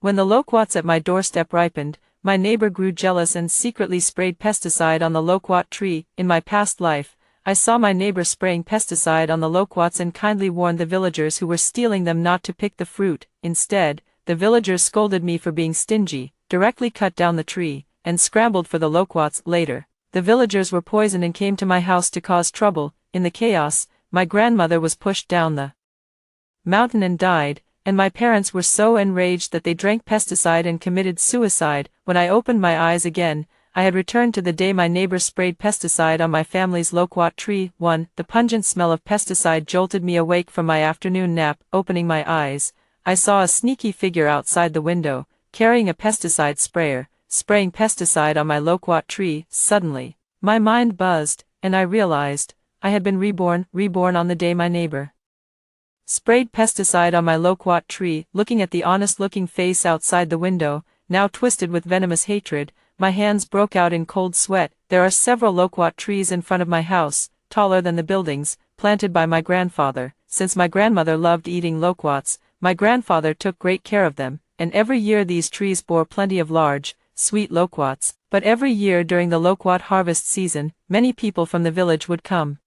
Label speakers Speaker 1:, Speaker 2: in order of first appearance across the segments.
Speaker 1: When the loquats at my doorstep ripened, my neighbor grew jealous and secretly sprayed pesticide on the loquat tree. In my past life, I saw my neighbor spraying pesticide on the loquats and kindly warned the villagers who were stealing them not to pick the fruit. Instead, the villagers scolded me for being stingy, directly cut down the tree, and scrambled for the loquats. Later, the villagers were poisoned and came to my house to cause trouble. In the chaos, my grandmother was pushed down the mountain and died, and my parents were so enraged that they drank pesticide and committed suicide. When I opened my eyes again, I had returned to the day my neighbor sprayed pesticide on my family's loquat tree. 1. The pungent smell of pesticide jolted me awake from my afternoon nap. Opening my eyes, I saw a sneaky figure outside the window, carrying a pesticide sprayer, spraying pesticide on my loquat tree. Suddenly, my mind buzzed, and I realized I had been reborn on the day my neighbor sprayed pesticide on my loquat tree. Looking at the honest-looking face outside the window, now twisted with venomous hatred, my hands broke out in cold sweat. There are several loquat trees in front of my house, taller than the buildings, planted by my grandfather. Since my grandmother loved eating loquats, my grandfather took great care of them, and every year these trees bore plenty of large, sweet loquats. But every year during the loquat harvest season, many people from the village would come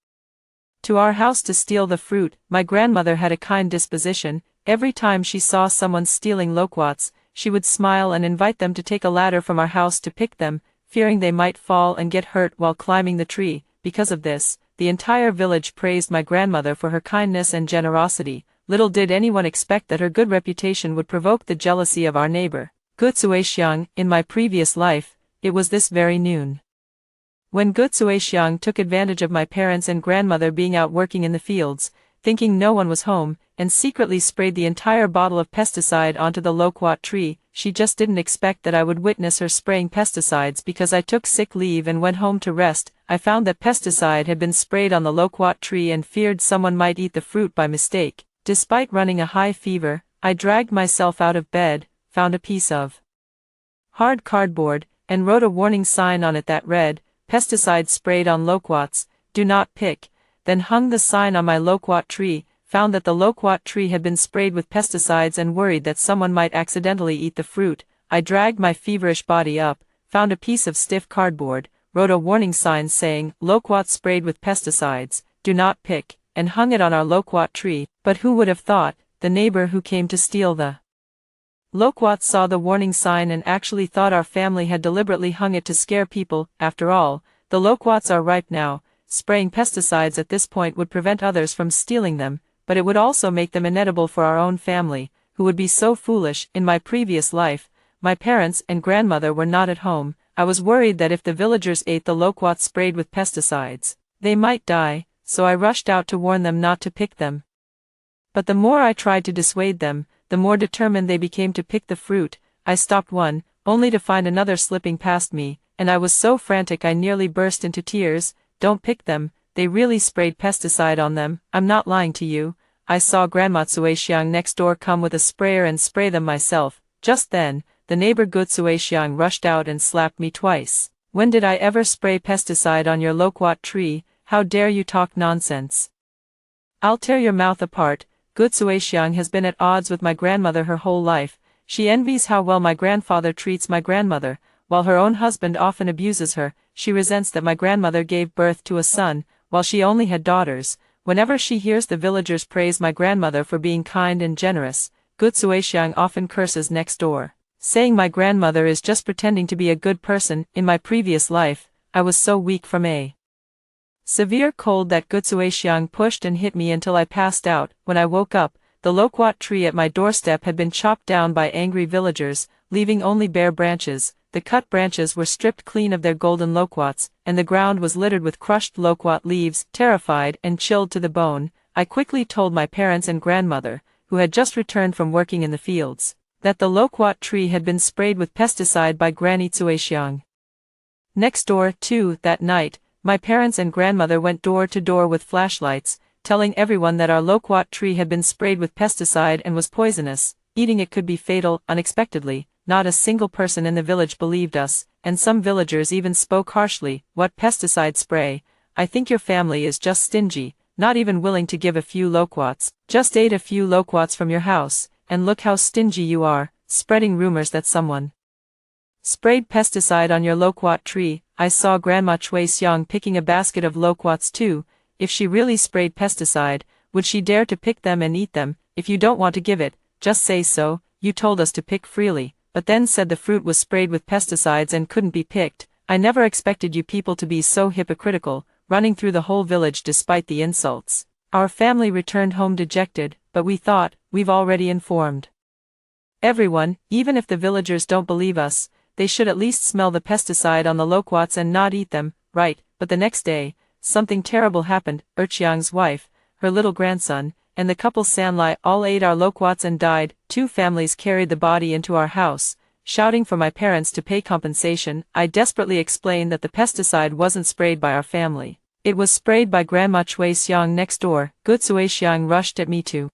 Speaker 1: to our house to steal the fruit. My grandmother had a kind disposition. Every time she saw someone stealing loquats, she would smile and invite them to take a ladder from our house to pick them, fearing they might fall and get hurt while climbing the tree. Because of this, the entire village praised my grandmother for her kindness and generosity. Little did anyone expect that her good reputation would provoke the jealousy of our neighbor, Gutsuexiang. In my previous life, it was this very noon when Gutsuexiang took advantage of my parents and grandmother being out working in the fields, thinking no one was home, and secretly sprayed the entire bottle of pesticide onto the loquat tree. She just didn't expect that I would witness her spraying pesticides. Because I took sick leave and went home to rest, I found that pesticide had been sprayed on the loquat tree and feared someone might eat the fruit by mistake. Despite running a high fever, I dragged myself out of bed, found a piece of hard cardboard, and wrote a warning sign on it that read, "Pesticide sprayed on loquats, do not pick." Then hung the sign on my loquat tree, found that the loquat tree had been sprayed with pesticides and worried that someone might accidentally eat the fruit. I dragged my feverish body up, found a piece of stiff cardboard, wrote a warning sign saying, "Loquat sprayed with pesticides, do not pick," and hung it on our loquat tree. But who would have thought, the neighbor who came to steal the loquats saw the warning sign and actually thought our family had deliberately hung it to scare people. After all, the loquats are ripe now. Spraying pesticides at this point would prevent others from stealing them, but it would also make them inedible for our own family, who would be so foolish. In my previous life, my parents and grandmother were not at home. I was worried that if the villagers ate the loquats sprayed with pesticides, they might die, so I rushed out to warn them not to pick them. But the more I tried to dissuade them, the more determined they became to pick the fruit. I stopped one, only to find another slipping past me, and I was so frantic I nearly burst into tears. "Don't pick them, they really sprayed pesticide on them, I'm not lying to you. I saw Grandma Tsuexiang next door come with a sprayer and spray them myself." Just then, the neighbor Gutsuexiang rushed out and slapped me twice. "When did I ever spray pesticide on your loquat tree? How dare you talk nonsense? I'll tear your mouth apart." Gutsuexiang has been at odds with my grandmother her whole life. She envies how well my grandfather treats my grandmother, while her own husband often abuses her. She resents that my grandmother gave birth to a son, while she only had daughters. Whenever she hears the villagers praise my grandmother for being kind and generous, Gutsuexiang often curses next door, saying my grandmother is just pretending to be a good person. In my previous life, I was so weak from a severe cold that Gutsuexiang pushed and hit me until I passed out. When I woke up, the loquat tree at my doorstep had been chopped down by angry villagers, leaving only bare branches. The cut branches were stripped clean of their golden loquats, and the ground was littered with crushed loquat leaves. Terrified and chilled to the bone, I quickly told my parents and grandmother, who had just returned from working in the fields, that the loquat tree had been sprayed with pesticide by Granny Tsuexiang. Next door, too, that night, my parents and grandmother went door to door with flashlights, telling everyone that our loquat tree had been sprayed with pesticide and was poisonous. Eating it could be fatal. Unexpectedly, not a single person in the village believed us, and some villagers even spoke harshly. "What pesticide spray? I think your family is just stingy, not even willing to give a few loquats. Just ate a few loquats from your house, and look how stingy you are." spreading rumors that someone sprayed pesticide on your loquat tree. I saw Grandma Chui Xiang picking a basket of loquats too. If she really sprayed pesticide, would she dare to pick them and eat them? If you don't want to give it, just say so. You told us to pick freely, but then said the fruit was sprayed with pesticides and couldn't be picked. I never expected you people to be so hypocritical, running through the whole village despite the insults. Our family returned home dejected, but we thought, we've already informed everyone. Even if the villagers don't believe us, they should at least smell the pesticide on the loquats and not eat them, right? But the next day, something terrible happened. Erchiang's wife, her little grandson, and the couple Sanlai all ate our loquats and died. 2 families carried the body into our house, shouting for my parents to pay compensation. I desperately explained that the pesticide wasn't sprayed by our family. It was sprayed by Grandma Chui Xiang next door. Gu Cui Xiang rushed at me to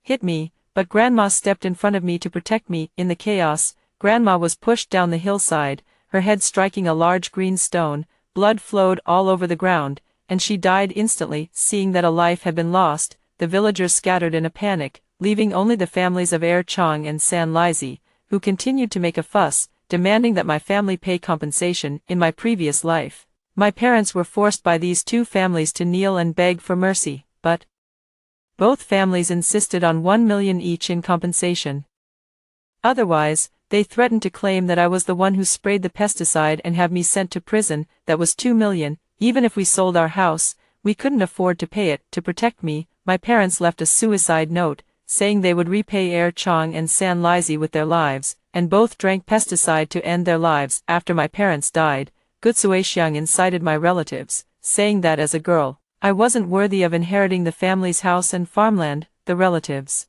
Speaker 1: hit me, but Grandma stepped in front of me to protect me. In the chaos, Grandma was pushed down the hillside, her head striking a large green stone. Blood flowed all over the ground, and she died instantly. Seeing that a life had been lost, the villagers scattered in a panic, leaving only the families of Er Chang and San Lizi, who continued to make a fuss, demanding that my family pay compensation. In my previous life, my parents were forced by these 2 families to kneel and beg for mercy, but both families insisted on 1 million each in compensation. Otherwise, they threatened to claim that I was the one who sprayed the pesticide and have me sent to prison. That was 2 million. Even if we sold our house, we couldn't afford to pay it. To protect me, my parents left a suicide note, saying they would repay Er Chang and San Lizi with their lives, and both drank pesticide to end their lives. After my parents died, Gu Cui Xiang incited my relatives, saying that as a girl, I wasn't worthy of inheriting the family's house and farmland. The relatives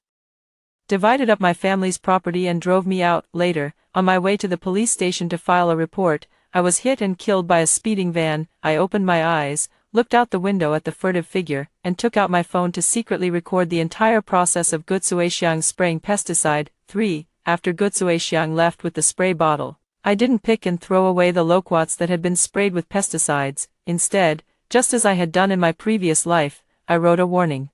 Speaker 1: divided up my family's property and drove me out. Later, on my way to the police station to file a report, I was hit and killed by a speeding van. I opened my eyes, looked out the window at the furtive figure, and took out my phone to secretly record the entire process of Gu Cui Xiang spraying pesticide. 3. After Gu Cui Xiang left with the spray bottle, I didn't pick and throw away the loquats that had been sprayed with pesticides. Instead, just as I had done in my previous life, I wrote a warning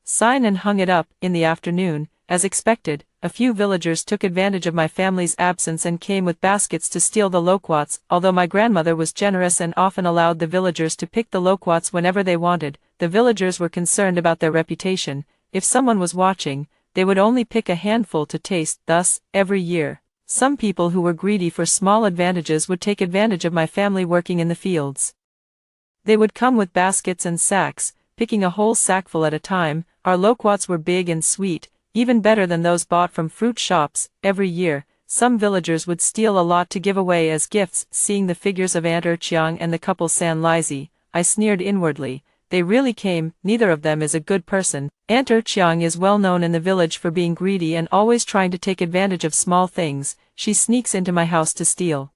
Speaker 1: sign and hung it up. In the afternoon, as expected, a few villagers took advantage of my family's absence and came with baskets to steal the loquats. Although my grandmother was generous and often allowed the villagers to pick the loquats whenever they wanted, the villagers were concerned about their reputation. If someone was watching, they would only pick a handful to taste. Thus, every year, some people who were greedy for small advantages would take advantage of my family working in the fields. They would come with baskets and sacks, picking a whole sackful at a time. Our loquats were big and sweet, even better than those bought from fruit shops. Every year, some villagers would steal a lot to give away as gifts. Seeing the figures of Aunt Erchiang and the couple San Lizi, I sneered inwardly. They really came. Neither of them is a good person. Aunt Erchiang is well known in the village for being greedy and always trying to take advantage of small things. She sneaks into my house to steal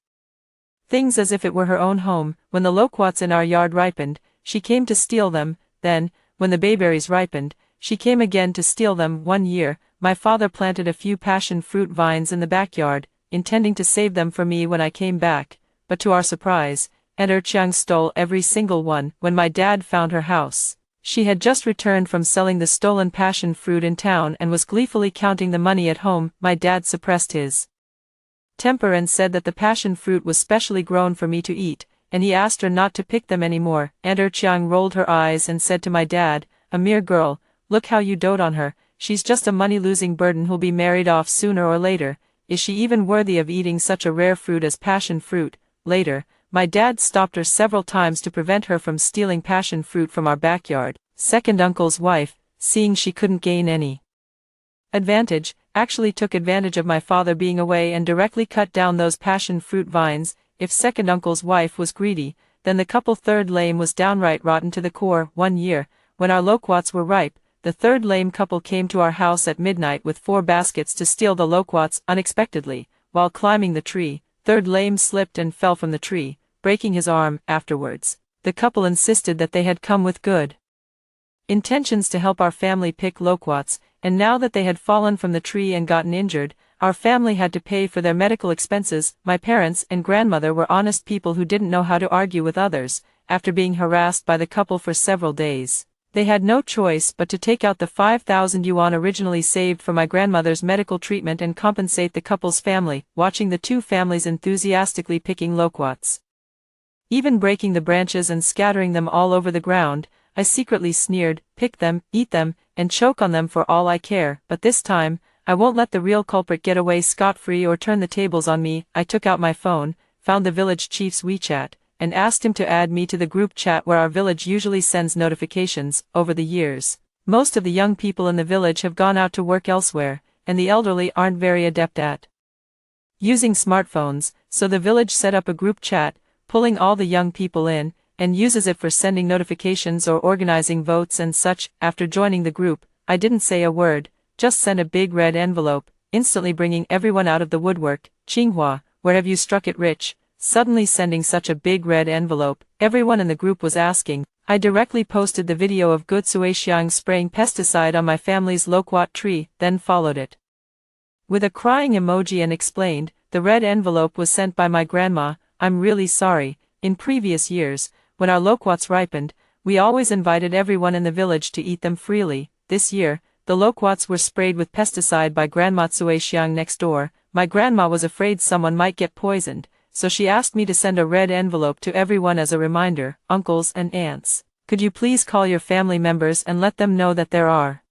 Speaker 1: things as if it were her own home. When the loquats in our yard ripened, she came to steal them. Then, when the bayberries ripened, she came again to steal them. One year, my father planted a few passion fruit vines in the backyard, intending to save them for me when I came back, but to our surprise, Aunt Erchiang stole every single one. When my dad found her house, she had just returned from selling the stolen passion fruit in town and was gleefully counting the money at home. My dad suppressed his temper and said that the passion fruit was specially grown for me to eat, and he asked her not to pick them anymore. Aunt Erchiang rolled her eyes and said to my dad, "A mere girl, look how you dote on her. She's just a money-losing burden who'll be married off sooner or later. Is she even worthy of eating such a rare fruit as passion fruit?" Later, my dad stopped her several times to prevent her from stealing passion fruit from our backyard. Second uncle's wife, seeing she couldn't gain any advantage, actually took advantage of my father being away and directly cut down those passion fruit vines. If second uncle's wife was greedy, then the couple third lame was downright rotten to the core. One year, when our loquats were ripe, the third lame couple came to our house at midnight with 4 baskets to steal the loquats. Unexpectedly, while climbing the tree, third lame slipped and fell from the tree, breaking his arm. Afterwards, the couple insisted that they had come with good intentions to help our family pick loquats, and now that they had fallen from the tree and gotten injured, our family had to pay for their medical expenses. My parents and grandmother were honest people who didn't know how to argue with others. After being harassed by the couple for several days, They had no choice but to take out the 5,000 yuan originally saved for my grandmother's medical treatment and compensate the couple's family, watching the two families enthusiastically picking loquats. Even breaking the branches and scattering them all over the ground, I secretly sneered, pick them, eat them, and choke on them for all I care, but this time, I won't let the real culprit get away scot-free or turn the tables on me. I took out my phone, found the village chief's WeChat, and asked him to add me to the group chat where our village usually sends notifications. Over the years, most of the young people in the village have gone out to work elsewhere, and the elderly aren't very adept at using smartphones, so the village set up a group chat, pulling all the young people in, and uses it for sending notifications or organizing votes and such. After joining the group, I didn't say a word, just sent a big red envelope, instantly bringing everyone out of the woodwork. Qinghua, where have you struck it rich? Suddenly sending such a big red envelope, everyone in the group was asking. I directly posted the video of Gu Zuixiang spraying pesticide on my family's loquat tree, then followed it with a crying emoji and explained, the red envelope was sent by my grandma. I'm really sorry. In previous years, when our loquats ripened, we always invited everyone in the village to eat them freely. This year, the loquats were sprayed with pesticide by Grandma Zuixiang next door. My grandma was afraid someone might get poisoned, so she asked me to send a red envelope to everyone as a reminder. Uncles and aunts, could you please call your family members and let them know that there are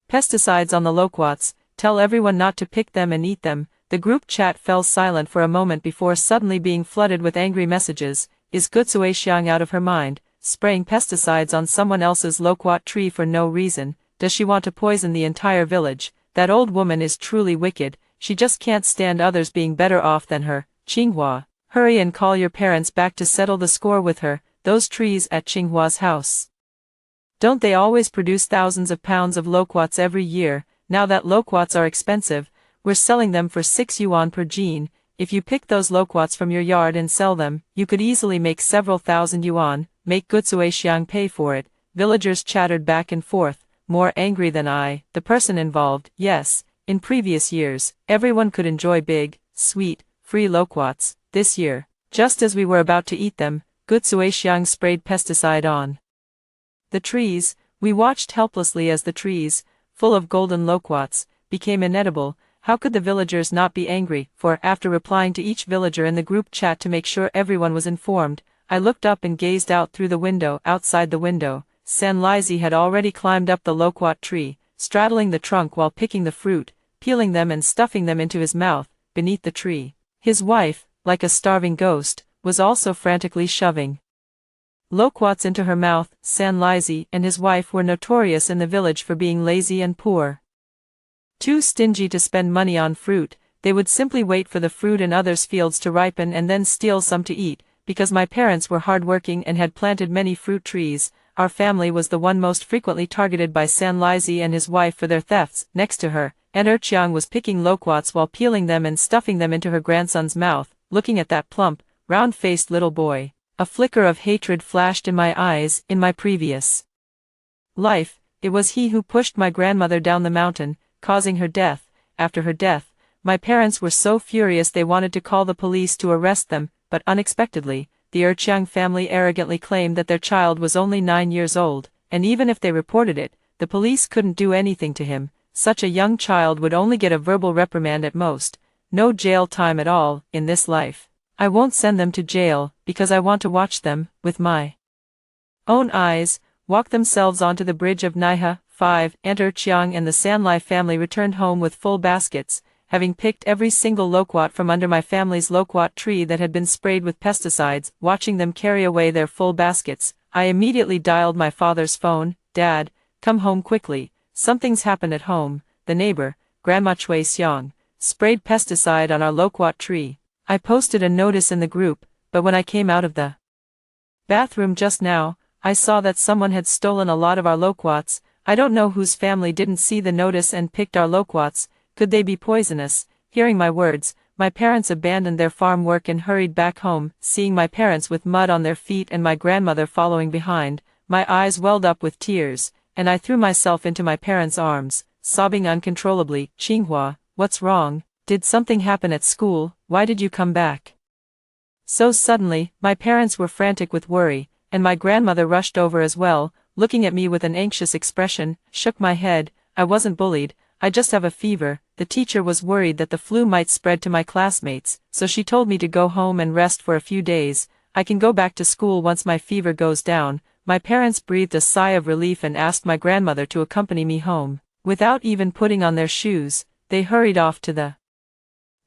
Speaker 1: pesticides on the loquats, tell everyone not to pick them and eat them. The group chat fell silent for a moment before suddenly being flooded with angry messages. Is Gu Zuixiang out of her mind, spraying pesticides on someone else's loquat tree for no reason? Does she want to poison the entire village? That old woman is truly wicked, she just can't stand others being better off than her. Qinghua, hurry and call your parents back to settle the score with her. Those trees at Qinghua's house, don't they always produce thousands of pounds of loquats every year? Now that loquats are expensive, we're selling them for 6 yuan per gene. If you pick those loquats from your yard and sell them, you could easily make several thousand yuan. Make Gu Zuixiang pay for it. Villagers chattered back and forth, more angry than I, the person involved. Yes, in previous years, everyone could enjoy big, sweet, free loquats. This year, just as we were about to eat them, Gu Zuixiang sprayed pesticide on the trees. We watched helplessly as the trees, full of golden loquats, became inedible. How could the villagers not be angry? For, after replying to each villager in the group chat to make sure everyone was informed, I looked up and gazed out through the window. Outside the window, San Lizi had already climbed up the loquat tree, straddling the trunk while picking the fruit, peeling them and stuffing them into his mouth. Beneath the tree, his wife, like a starving ghost, was also frantically shoving loquats into her mouth. San Lizi and his wife were notorious in the village for being lazy and poor. Too stingy to spend money on fruit, they would simply wait for the fruit in others' fields to ripen and then steal some to eat. Because my parents were hardworking and had planted many fruit trees, our family was the one most frequently targeted by San Lizi and his wife for their thefts. Next to her, Aunt Erqiang was picking loquats while peeling them and stuffing them into her grandson's mouth. Looking at that plump, round-faced little boy, a flicker of hatred flashed in my eyes. In my previous life, it was he who pushed my grandmother down the mountain, causing her death. After her death, my parents were so furious they wanted to call the police to arrest them, but unexpectedly, the Erqiang family arrogantly claimed that their child was only 9 years old, and even if they reported it, the police couldn't do anything to him. Such a young child would only get a verbal reprimand at most, no jail time at all. In this life, I won't send them to jail, because I want to watch them, with my own eyes, walk themselves onto the bridge of Naiha. 5. Aunt Erqiang and the Sanlai family returned home with full baskets, having picked every single loquat from under my family's loquat tree that had been sprayed with pesticides. Watching them carry away their full baskets, I immediately dialed my father's phone. Dad, come home quickly, something's happened at home. The neighbor, Grandma Chui Xiang, sprayed pesticide on our loquat tree. I posted a notice in the group, but when I came out of the bathroom just now, I saw that someone had stolen a lot of our loquats. I don't know whose family didn't see the notice and picked our loquats. Could they be poisonous? Hearing my words, my parents abandoned their farm work and hurried back home. Seeing my parents with mud on their feet and my grandmother following behind, my eyes welled up with tears, and I threw myself into my parents' arms, sobbing uncontrollably. Qinghua, what's wrong? Did something happen at school? Why did you come back so suddenly? My parents were frantic with worry, and my grandmother rushed over as well. looking at me with an anxious expression, shook my head. I wasn't bullied, I just have a fever. The teacher was worried that the flu might spread to my classmates, so she told me to go home and rest for a few days. I can go back to school once my fever goes down. My parents breathed a sigh of relief and asked my grandmother to accompany me home. Without even putting on their shoes, they hurried off to the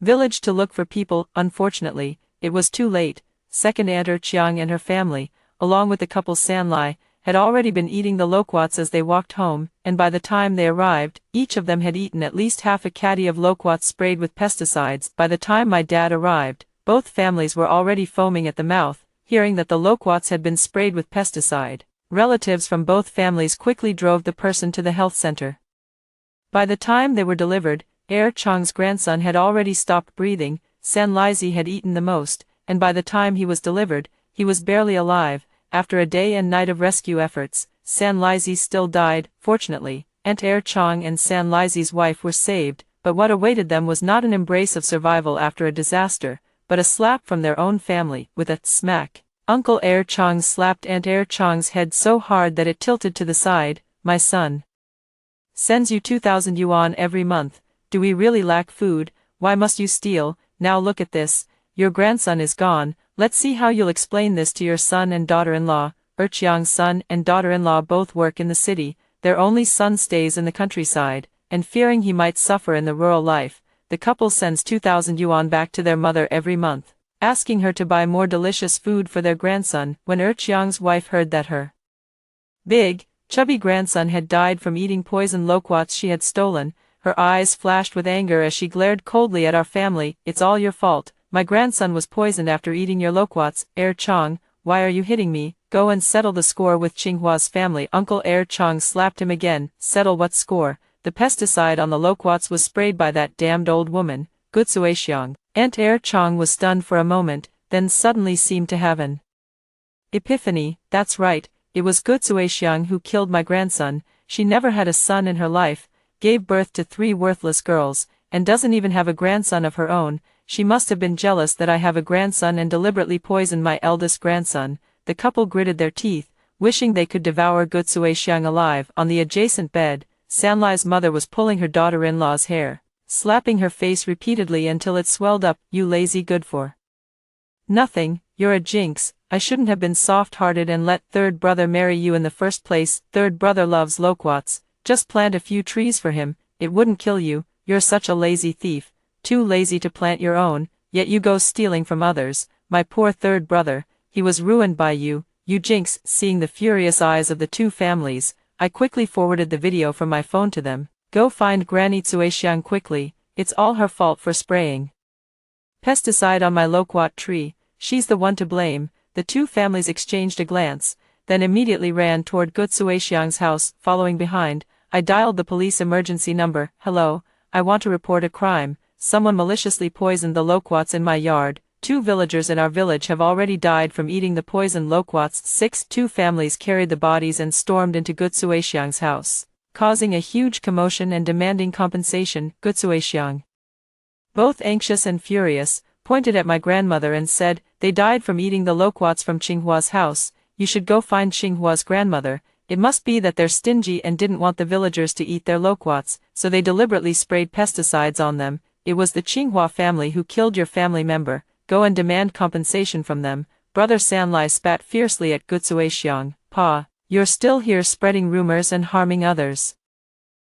Speaker 1: village to look for people. Unfortunately, it was too late. Second Aunt Chiang and her family, along with the couple Sanlai, had already been eating the loquats as they walked home, and by the time they arrived, each of them had eaten at least half a caddy of loquats sprayed with pesticides. By the time my dad arrived, both families were already foaming at the mouth, hearing that the loquats had been sprayed with pesticide. Relatives from both families quickly drove the person to the health center. By the time they were delivered, Chang's grandson had already stopped breathing. Sanlai had eaten the most, and by the time he was delivered, he was barely alive. After a day and night of rescue efforts, Sanlai still died. Fortunately, Aunt Chang and Sanlai's wife were saved, but what awaited them was not an embrace of survival after a disaster, but a slap from their own family. With a smack, Uncle Chang slapped Aunt Chang's head so hard that it tilted to the side. "My son sends you 2,000 yuan every month. Do we really lack food? Why must you steal? Now look at this. Your grandson is gone. Let's see how you'll explain this to your son and daughter-in-law." Chiang's son and daughter-in-law both work in the city. Their only son stays in the countryside, and fearing he might suffer in the rural life, the couple sends 2,000 yuan back to their mother every month, asking her to buy more delicious food for their grandson. When Chiang's wife heard that her big, chubby grandson had died from eating poison loquats she had stolen, her eyes flashed with anger as she glared coldly at our family. "It's all your fault. My grandson was poisoned after eating your loquats. Chang, why are you hitting me? Go and settle the score with Qinghua's family." Uncle Chang slapped him again. "Settle what score? The pesticide on the loquats was sprayed by that damned old woman, Gutsuexiang." Aunt Chang was stunned for a moment, then suddenly seemed to have an epiphany. "That's right, it was Gutsuexiang who killed my grandson. She never had a son in her life, gave birth to 3 worthless girls, and doesn't even have a grandson of her own. She must have been jealous that I have a grandson and deliberately poisoned my eldest grandson." The couple gritted their teeth, wishing they could devour Gutsuexiang alive. On the adjacent bed, Sanlai's mother was pulling her daughter-in-law's hair, slapping her face repeatedly until it swelled up. "You lazy good for nothing, you're a jinx. I shouldn't have been soft-hearted and let third brother marry you in the first place. Third brother loves loquats. Just plant a few trees for him, it wouldn't kill you. You're such a lazy thief, too lazy to plant your own, yet you go stealing from others. My poor third brother, he was ruined by you, you jinx." Seeing the furious eyes of the two families, I quickly forwarded the video from my phone to them. "Go find Granny Tsuexiang quickly, it's all her fault for spraying pesticide on my loquat tree, she's the one to blame." The two families exchanged a glance, then immediately ran toward Gutsuexiang's house. Following behind, I dialed the police emergency number. "Hello, I want to report a crime. Someone maliciously poisoned the loquats in my yard. 2 villagers in our village have already died from eating the poisoned loquats." 2 families carried the bodies and stormed into Gutsuexiang's house, causing a huge commotion and demanding compensation. Gutsuexiang, both anxious and furious, pointed at my grandmother and said, "They died from eating the loquats from Qinghua's house. You should go find Qinghua's grandmother. It must be that they're stingy and didn't want the villagers to eat their loquats, so they deliberately sprayed pesticides on them. It was the Qinghua family who killed your family member. Go and demand compensation from them." Brother Sanlai spat fiercely at Gutsuexiang. "Pa, you're still here spreading rumors and harming others.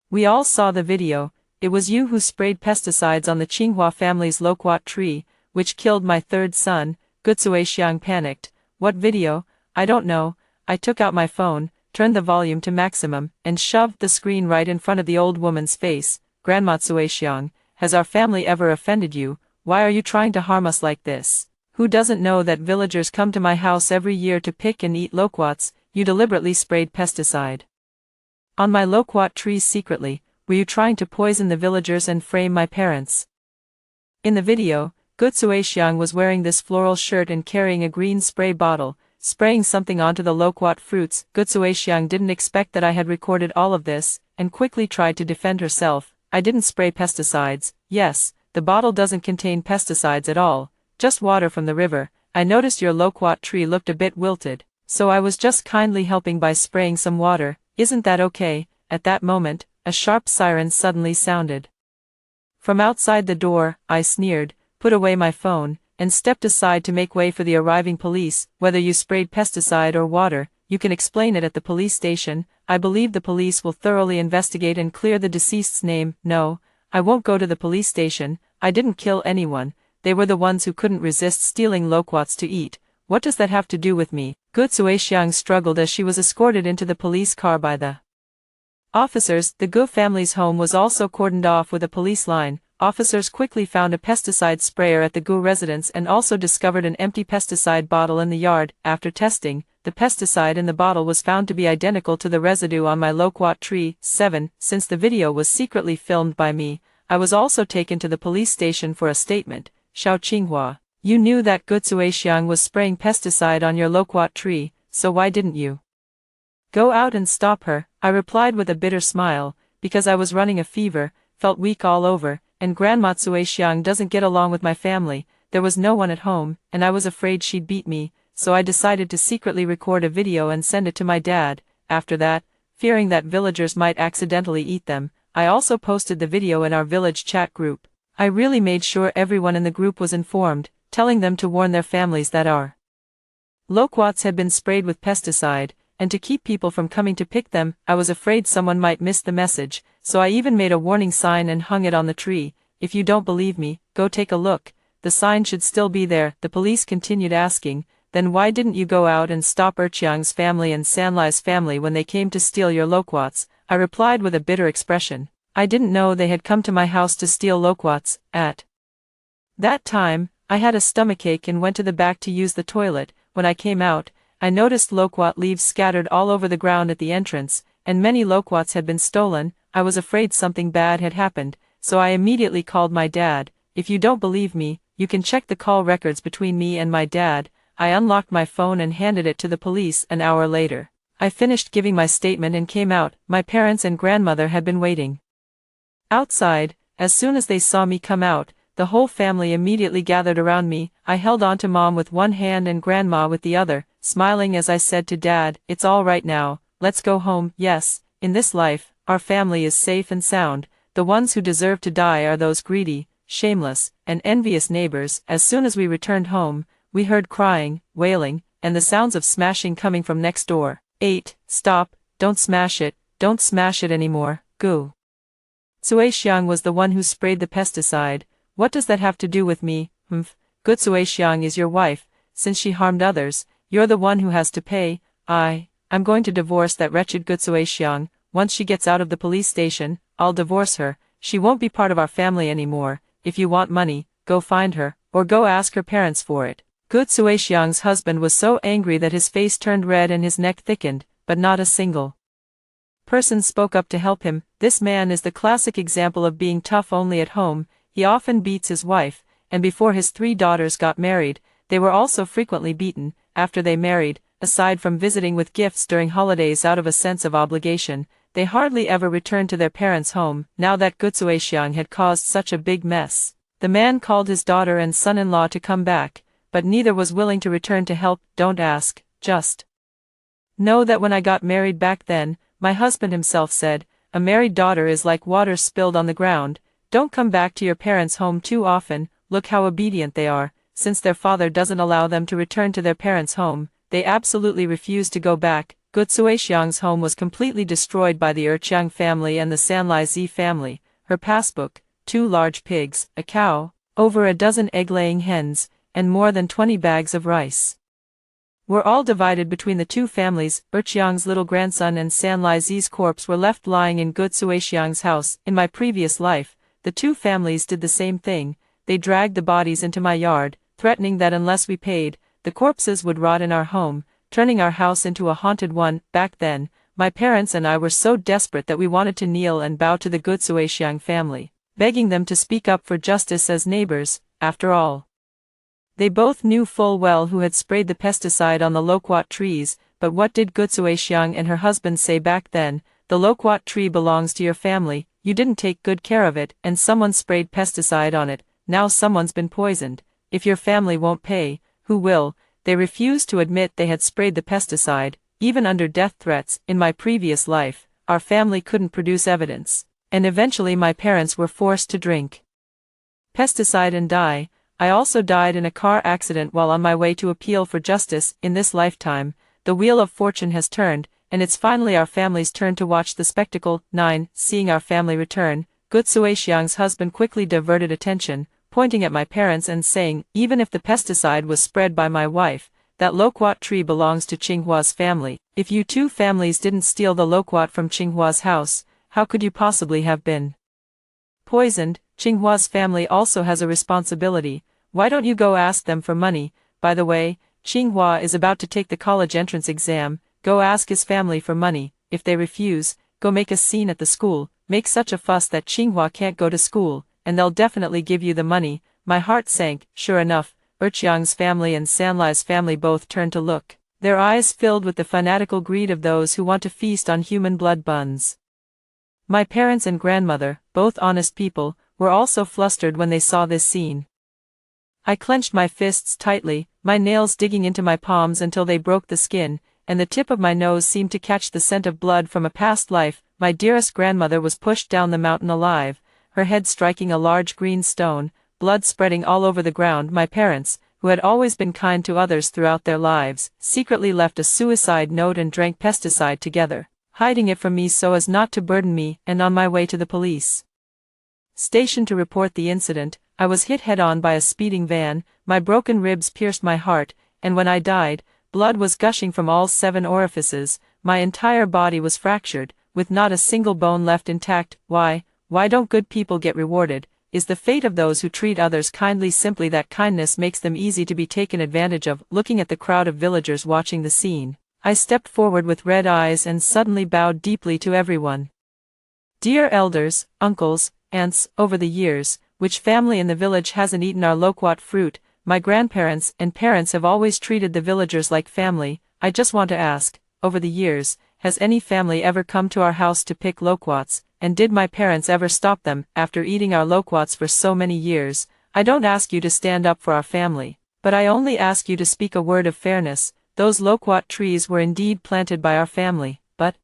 Speaker 1: We all saw the video. It was you who sprayed pesticides on the Qinghua family's loquat tree, which killed my third son." Gutsuexiang panicked. "What video? I don't know." I took out my phone, turned the volume to maximum, and shoved the screen right in front of the old woman's face. "Grandma Tsuexiang, has our family ever offended you? Why are you trying to harm us like this? Who doesn't know that villagers come to my house every year to pick and eat loquats? You deliberately sprayed pesticide on my loquat trees secretly. Were you trying to poison the villagers and frame my parents?" In the video, Gutsuexiang was wearing this floral shirt and carrying a green spray bottle, spraying something onto the loquat fruits. Gutsuexiang didn't expect that I had recorded all of this, and quickly tried to defend herself. "I didn't spray pesticides. Yes, the bottle doesn't contain pesticides at all, just water from the river. I noticed your loquat tree looked a bit wilted, so I was just kindly helping by spraying some water. Isn't that okay?" At that moment, a sharp siren suddenly sounded. From outside the door, I sneered, put away my phone, and stepped aside to make way for the arriving police. "Whether you sprayed pesticide or water, you can explain it at the police station. I believe the police will thoroughly investigate and clear the deceased's name." "No, I won't go to the police station. I didn't kill anyone. They were the ones who couldn't resist stealing loquats to eat. What does that have to do with me?" Gu Zuixiang struggled as she was escorted into the police car by the officers. The Gu family's home was also cordoned off with a police line. Officers quickly found a pesticide sprayer at the Gu residence and also discovered an empty pesticide bottle in the yard. After testing, the pesticide in the bottle was found to be identical to the residue on my loquat tree. 7. Since the video was secretly filmed by me, I was also taken to the police station for a statement. "Xiao Qinghua, you knew that Gu Zuixiang was spraying pesticide on your loquat tree, so why didn't you go out and stop her?" I replied with a bitter smile, "Because I was running a fever, felt weak all over, and Grandma Zuixiang doesn't get along with my family. There was no one at home, and I was afraid she'd beat me, so I decided to secretly record a video and send it to my dad. After that, fearing that villagers might accidentally eat them, I also posted the video in our village chat group. I really made sure everyone in the group was informed, telling them to warn their families that our loquats had been sprayed with pesticide, and to keep people from coming to pick them. I was afraid someone might miss the message, so I even made a warning sign and hung it on the tree. If you don't believe me, go take a look. The sign should still be there." The police continued asking, "Then why didn't you go out and stop Erqiang's family and Sanlai's family when they came to steal your loquats?" I replied with a bitter expression. "I didn't know they had come to my house to steal loquats." At that time, I had a stomachache and went to the back to use the toilet. When I came out, I noticed loquat leaves scattered all over the ground at the entrance, and many loquats had been stolen. I was afraid something bad had happened, so I immediately called my dad. If you don't believe me, you can check the call records between me and my dad. I unlocked my phone and handed it to the police. An hour later, I finished giving my statement and came out. My parents and grandmother had been waiting outside. As soon as they saw me come out, the whole family immediately gathered around me. I held on to Mom with one hand and Grandma with the other, smiling as I said to Dad, "It's all right now, let's go home." Yes, in this life, our family is safe and sound. The ones who deserve to die are those greedy, shameless, and envious neighbors. As soon as we returned home, we heard crying, wailing, and the sounds of smashing coming from next door. 8. Stop, don't smash it anymore. Gu Zuixiang was the one who sprayed the pesticide. What does that have to do with me? Gu Zuixiang is your wife. Since she harmed others, you're the one who has to pay. I'm going to divorce that wretched Gu Zuixiang. Once she gets out of the police station, I'll divorce her. She won't be part of our family anymore. If you want money, go find her, or go ask her parents for it." Gu Zuixiang's husband was so angry that his face turned red and his neck thickened, but not a single person spoke up to help him. This man is the classic example of being tough only at home. He often beats his wife, and before his 3 daughters got married, they were also frequently beaten. After they married, aside from visiting with gifts during holidays out of a sense of obligation, they hardly ever returned to their parents' home. Now that Gu Zuixiang had caused such a big mess, the man called his daughter and son-in-law to come back, but neither was willing to return to help. Don't ask, just know that when I got married back then, my husband himself said, "A married daughter is like water spilled on the ground. Don't come back to your parents' home too often." Look how obedient they are. Since their father doesn't allow them to return to their parents' home, they absolutely refuse to go back. Gu Zuixiang's home was completely destroyed by the Erqiang family and the Sanlai Zi family. Her passbook, 2 large pigs, a cow, over a dozen egg-laying hens, and more than 20 bags of rice were all divided between the 2 families. Erqiang's little grandson and Sanlai Zi's corpse were left lying in Gu Zuixiang's house. In my previous life, the 2 families did the same thing. They dragged the bodies into my yard, threatening that unless we paid, the corpses would rot in our home, turning our house into a haunted one. Back then, my parents and I were so desperate that we wanted to kneel and bow to the Gu Zuixiang family, begging them to speak up for justice as neighbors. After all, they both knew full well who had sprayed the pesticide on the loquat trees. But what did Gu Zuixiang and her husband say back then? "The loquat tree belongs to your family, you didn't take good care of it, and someone sprayed pesticide on it. Now someone's been poisoned. If your family won't pay, who will?" they refused to admit they had sprayed the pesticide. Even under death threats in my previous life, our family couldn't produce evidence, and eventually my parents were forced to drink pesticide and die. I also died in a car accident while on my way to appeal for justice. In this lifetime, the wheel of fortune has turned, and it's finally our family's turn to watch the spectacle. 9. Seeing our family return, Gu Zuoxiang's husband quickly diverted attention, pointing at my parents and saying, even if the pesticide was spread by my wife, that loquat tree belongs to Qinghua's family. If you two families didn't steal the loquat from Qinghua's house, how could you possibly have been poisoned? Qinghua's family also has a responsibility. Why don't you go ask them for money? By the way, Qinghua is about to take the college entrance exam. Go ask his family for money. If they refuse, go make a scene at the school, make such a fuss that Qinghua can't go to school, and they'll definitely give you the money. My heart sank. Sure enough, Erqiang's family and Sanlai's family both turned to look, their eyes filled with the fanatical greed of those who want to feast on human blood buns. My parents and grandmother, both honest people, were also flustered when they saw this scene. I clenched my fists tightly, my nails digging into my palms until they broke the skin, and the tip of my nose seemed to catch the scent of blood from a past life. My dearest grandmother was pushed down the mountain alive, her head striking a large green stone, blood spreading all over the ground. My parents, who had always been kind to others throughout their lives, secretly left a suicide note and drank pesticide together, hiding it from me so as not to burden me. And on my way to the police station to report the incident, I was hit head-on by a speeding van. My broken ribs pierced my heart, and when I died, blood was gushing from all 7 orifices. My entire body was fractured, with not a single bone left intact. Why don't good people get rewarded? Is the fate of those who treat others kindly simply that kindness makes them easy to be taken advantage of? Looking at the crowd of villagers watching the scene, I stepped forward with red eyes and suddenly bowed deeply to everyone. Dear elders, uncles, aunts, over the years, which family in the village hasn't eaten our loquat fruit? My grandparents and parents have always treated the villagers like family. I just want to ask, over the years, has any family ever come to our house to pick loquats, and did my parents ever stop them after eating our loquats for so many years? I don't ask you to stand up for our family, but I only ask you to speak a word of fairness. Those loquat trees were indeed planted by our family, but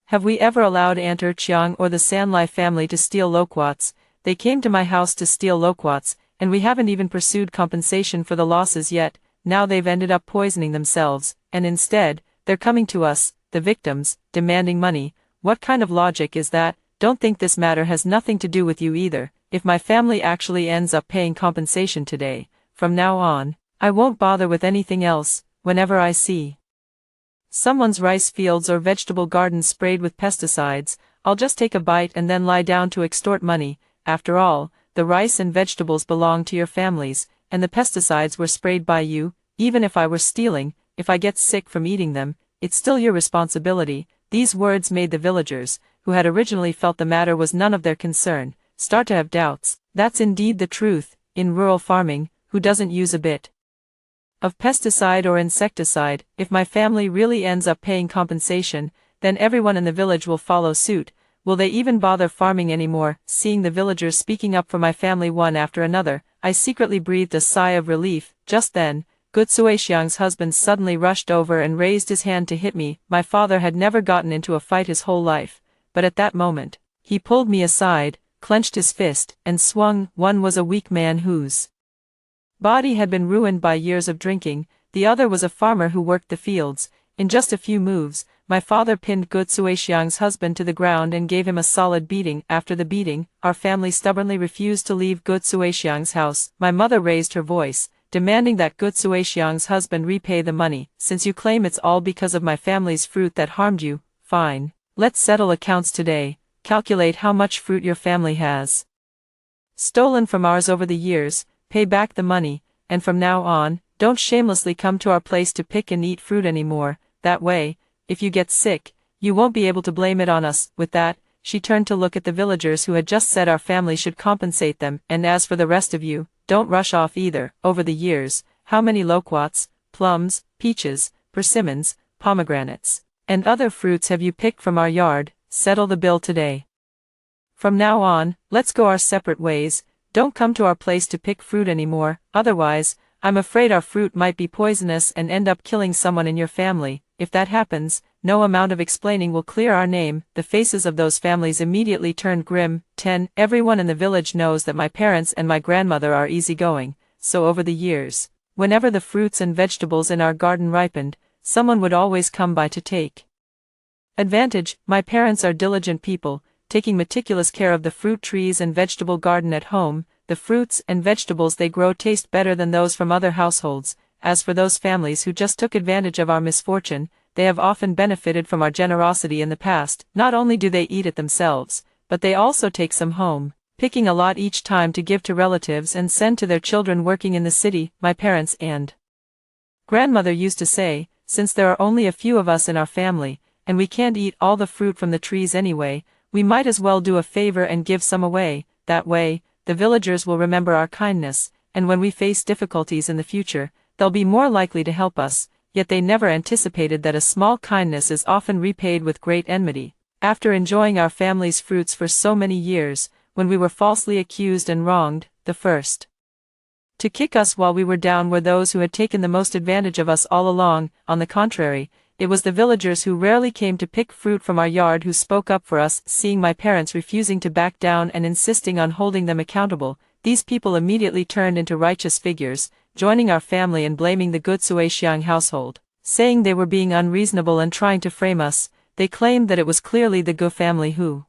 Speaker 1: have we ever allowed Aunt Erqiang or the Sanlai family to steal loquats? They came to my house to steal loquats, and we haven't even pursued compensation for the losses yet. Now they've ended up poisoning themselves, and instead, they're coming to us, the victims, demanding money. What kind of logic is that? Don't think this matter has nothing to do with you either. If my family actually ends up paying compensation today, from now on, I won't bother with anything else. Whenever I see someone's rice fields or vegetable garden sprayed with pesticides, I'll just take a bite and then lie down to extort money. After all, the rice and vegetables belong to your families, and the pesticides were sprayed by you. Even if I were stealing, if I get sick from eating them, it's still your responsibility. These words made the villagers, who had originally felt the matter was none of their concern, start to have doubts. That's indeed the truth. In rural farming, who doesn't use a bit of pesticide or insecticide? If my family really ends up paying compensation, then everyone in the village will follow suit. Will they even bother farming anymore? Seeing the villagers speaking up for my family one after another, I secretly breathed a sigh of relief. Just then, Gu Zuoxiang's husband suddenly rushed over and raised his hand to hit me. My father had never gotten into a fight his whole life, but at that moment, he pulled me aside, clenched his fist, and swung. One was a weak man whose body had been ruined by years of drinking, the other was a farmer who worked the fields. In just a few moves, my father pinned Gu Zuoxiang's husband to the ground and gave him a solid beating. After the beating, our family stubbornly refused to leave Gu Zuoxiang's house. My mother raised her voice, demanding that Gu Zuoxiang's husband repay the money. Since you claim it's all because of my family's fruit that harmed you, fine. Let's settle accounts today. Calculate how much fruit your family has stolen from ours over the years, pay back the money, and from now on, don't shamelessly come to our place to pick and eat fruit anymore. That way, if you get sick, you won't be able to blame it on us. With that, she turned to look at the villagers who had just said our family should compensate them. And as for the rest of you, don't rush off either. Over the years, how many loquats, plums, peaches, persimmons, pomegranates, and other fruits have you picked from our yard? Settle the bill today. From now on, let's go our separate ways. Don't come to our place to pick fruit anymore, otherwise, I'm afraid our fruit might be poisonous and end up killing someone in your family. If that happens, no amount of explaining will clear our name." The faces of those families immediately turned grim. 10. Everyone in the village knows that my parents and my grandmother are easygoing, so over the years, whenever the fruits and vegetables in our garden ripened, someone would always come by to take advantage. My parents are diligent people, taking meticulous care of the fruit trees and vegetable garden at home. The fruits and vegetables they grow taste better than those from other households. As for those families who just took advantage of our misfortune, they have often benefited from our generosity in the past. Not only do they eat it themselves, but they also take some home, picking a lot each time to give to relatives and send to their children working in the city. My parents and grandmother used to say, since there are only a few of us in our family, and we can't eat all the fruit from the trees anyway, we might as well do a favor and give some away. That way, the villagers will remember our kindness, and when we face difficulties in the future, they'll be more likely to help us. Yet they never anticipated that a small kindness is often repaid with great enmity. After enjoying our family's fruits for so many years, when we were falsely accused and wronged, the first to kick us while we were down were those who had taken the most advantage of us all along. On the contrary, it was the villagers who rarely came to pick fruit from our yard who spoke up for us. Seeing my parents refusing to back down and insisting on holding them accountable, these people immediately turned into righteous figures, joining our family in blaming the good Suexiang household, saying they were being unreasonable and trying to frame us. They claimed that it was clearly the Gu family who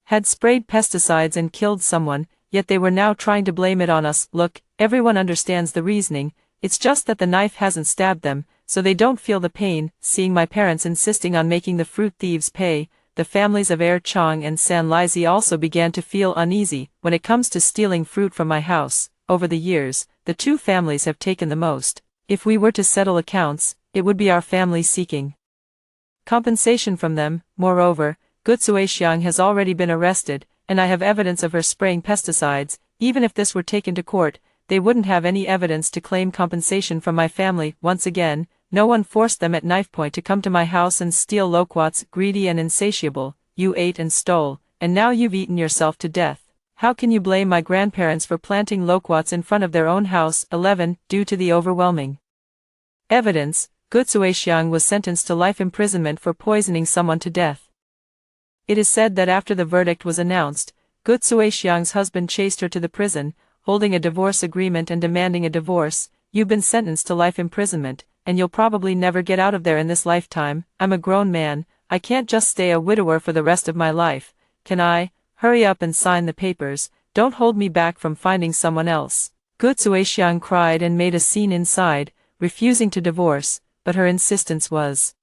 Speaker 1: had sprayed pesticides and killed someone, yet they were now trying to blame it on us. Look, everyone understands the reasoning, it's just that the knife hasn't stabbed them, so they don't feel the pain. Seeing my parents insisting on making the fruit thieves pay, the families of Er Chong and San Lizi also began to feel uneasy. When it comes to stealing fruit from my house, over the years, the two families have taken the most. If we were to settle accounts, it would be our family seeking compensation from them. Moreover, Gu Suexiang has already been arrested, and I have evidence of her spraying pesticides. Even if this were taken to court, they wouldn't have any evidence to claim compensation from my family. Once again, no one forced them at knife point to come to my house and steal loquats. Greedy and insatiable, you ate and stole, and now you've eaten yourself to death. How can you blame my grandparents for planting loquats in front of their own house? 11. Due to the overwhelming evidence, Gu Suexiang was sentenced to life imprisonment for poisoning someone to death. It is said that after the verdict was announced, Gu Suexiang's husband chased her to the prison, holding a divorce agreement and demanding a divorce. You've been sentenced to life imprisonment, and you'll probably never get out of there in this lifetime. I'm a grown man, I can't just stay a widower for the rest of my life, can I? Hurry up and sign the papers, don't hold me back from finding someone else. Gu Suexiang cried and made a scene inside, refusing to divorce, but her insistence was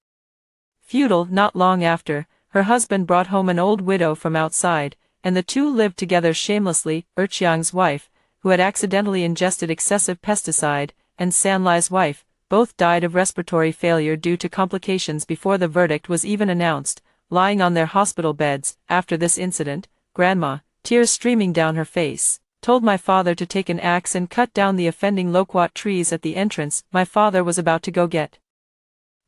Speaker 1: futile. Not long after, her husband brought home an old widow from outside, and the two lived together shamelessly. Erchiang's wife, who had accidentally ingested excessive pesticide, and Sanlai's wife, both died of respiratory failure due to complications before the verdict was even announced, lying on their hospital beds. After this incident, Grandma, tears streaming down her face, told my father to take an axe and cut down the offending loquat trees at the entrance. My father was about to go get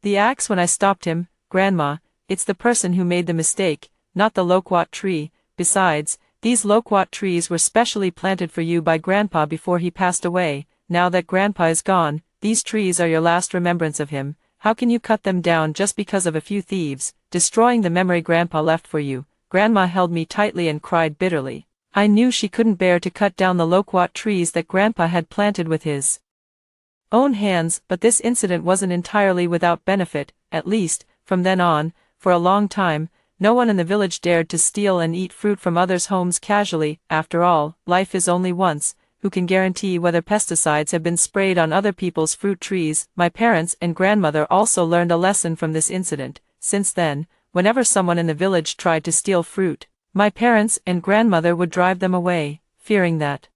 Speaker 1: the axe when I stopped him. Grandma, it's the person who made the mistake, not the loquat tree. Besides, these loquat trees were specially planted for you by Grandpa before he passed away. Now that Grandpa is gone, these trees are your last remembrance of him. How can you cut them down just because of a few thieves, destroying the memory Grandpa left for you? Grandma held me tightly and cried bitterly. I knew she couldn't bear to cut down the loquat trees that Grandpa had planted with his own hands, but this incident wasn't entirely without benefit. At least, from then on, for a long time, no one in the village dared to steal and eat fruit from others' homes casually. After all, life is only once. Who can guarantee whether pesticides have been sprayed on other people's fruit trees? My parents and grandmother also learned a lesson from this incident. Since then, whenever someone in the village tried to steal fruit, my parents and grandmother would drive them away, fearing that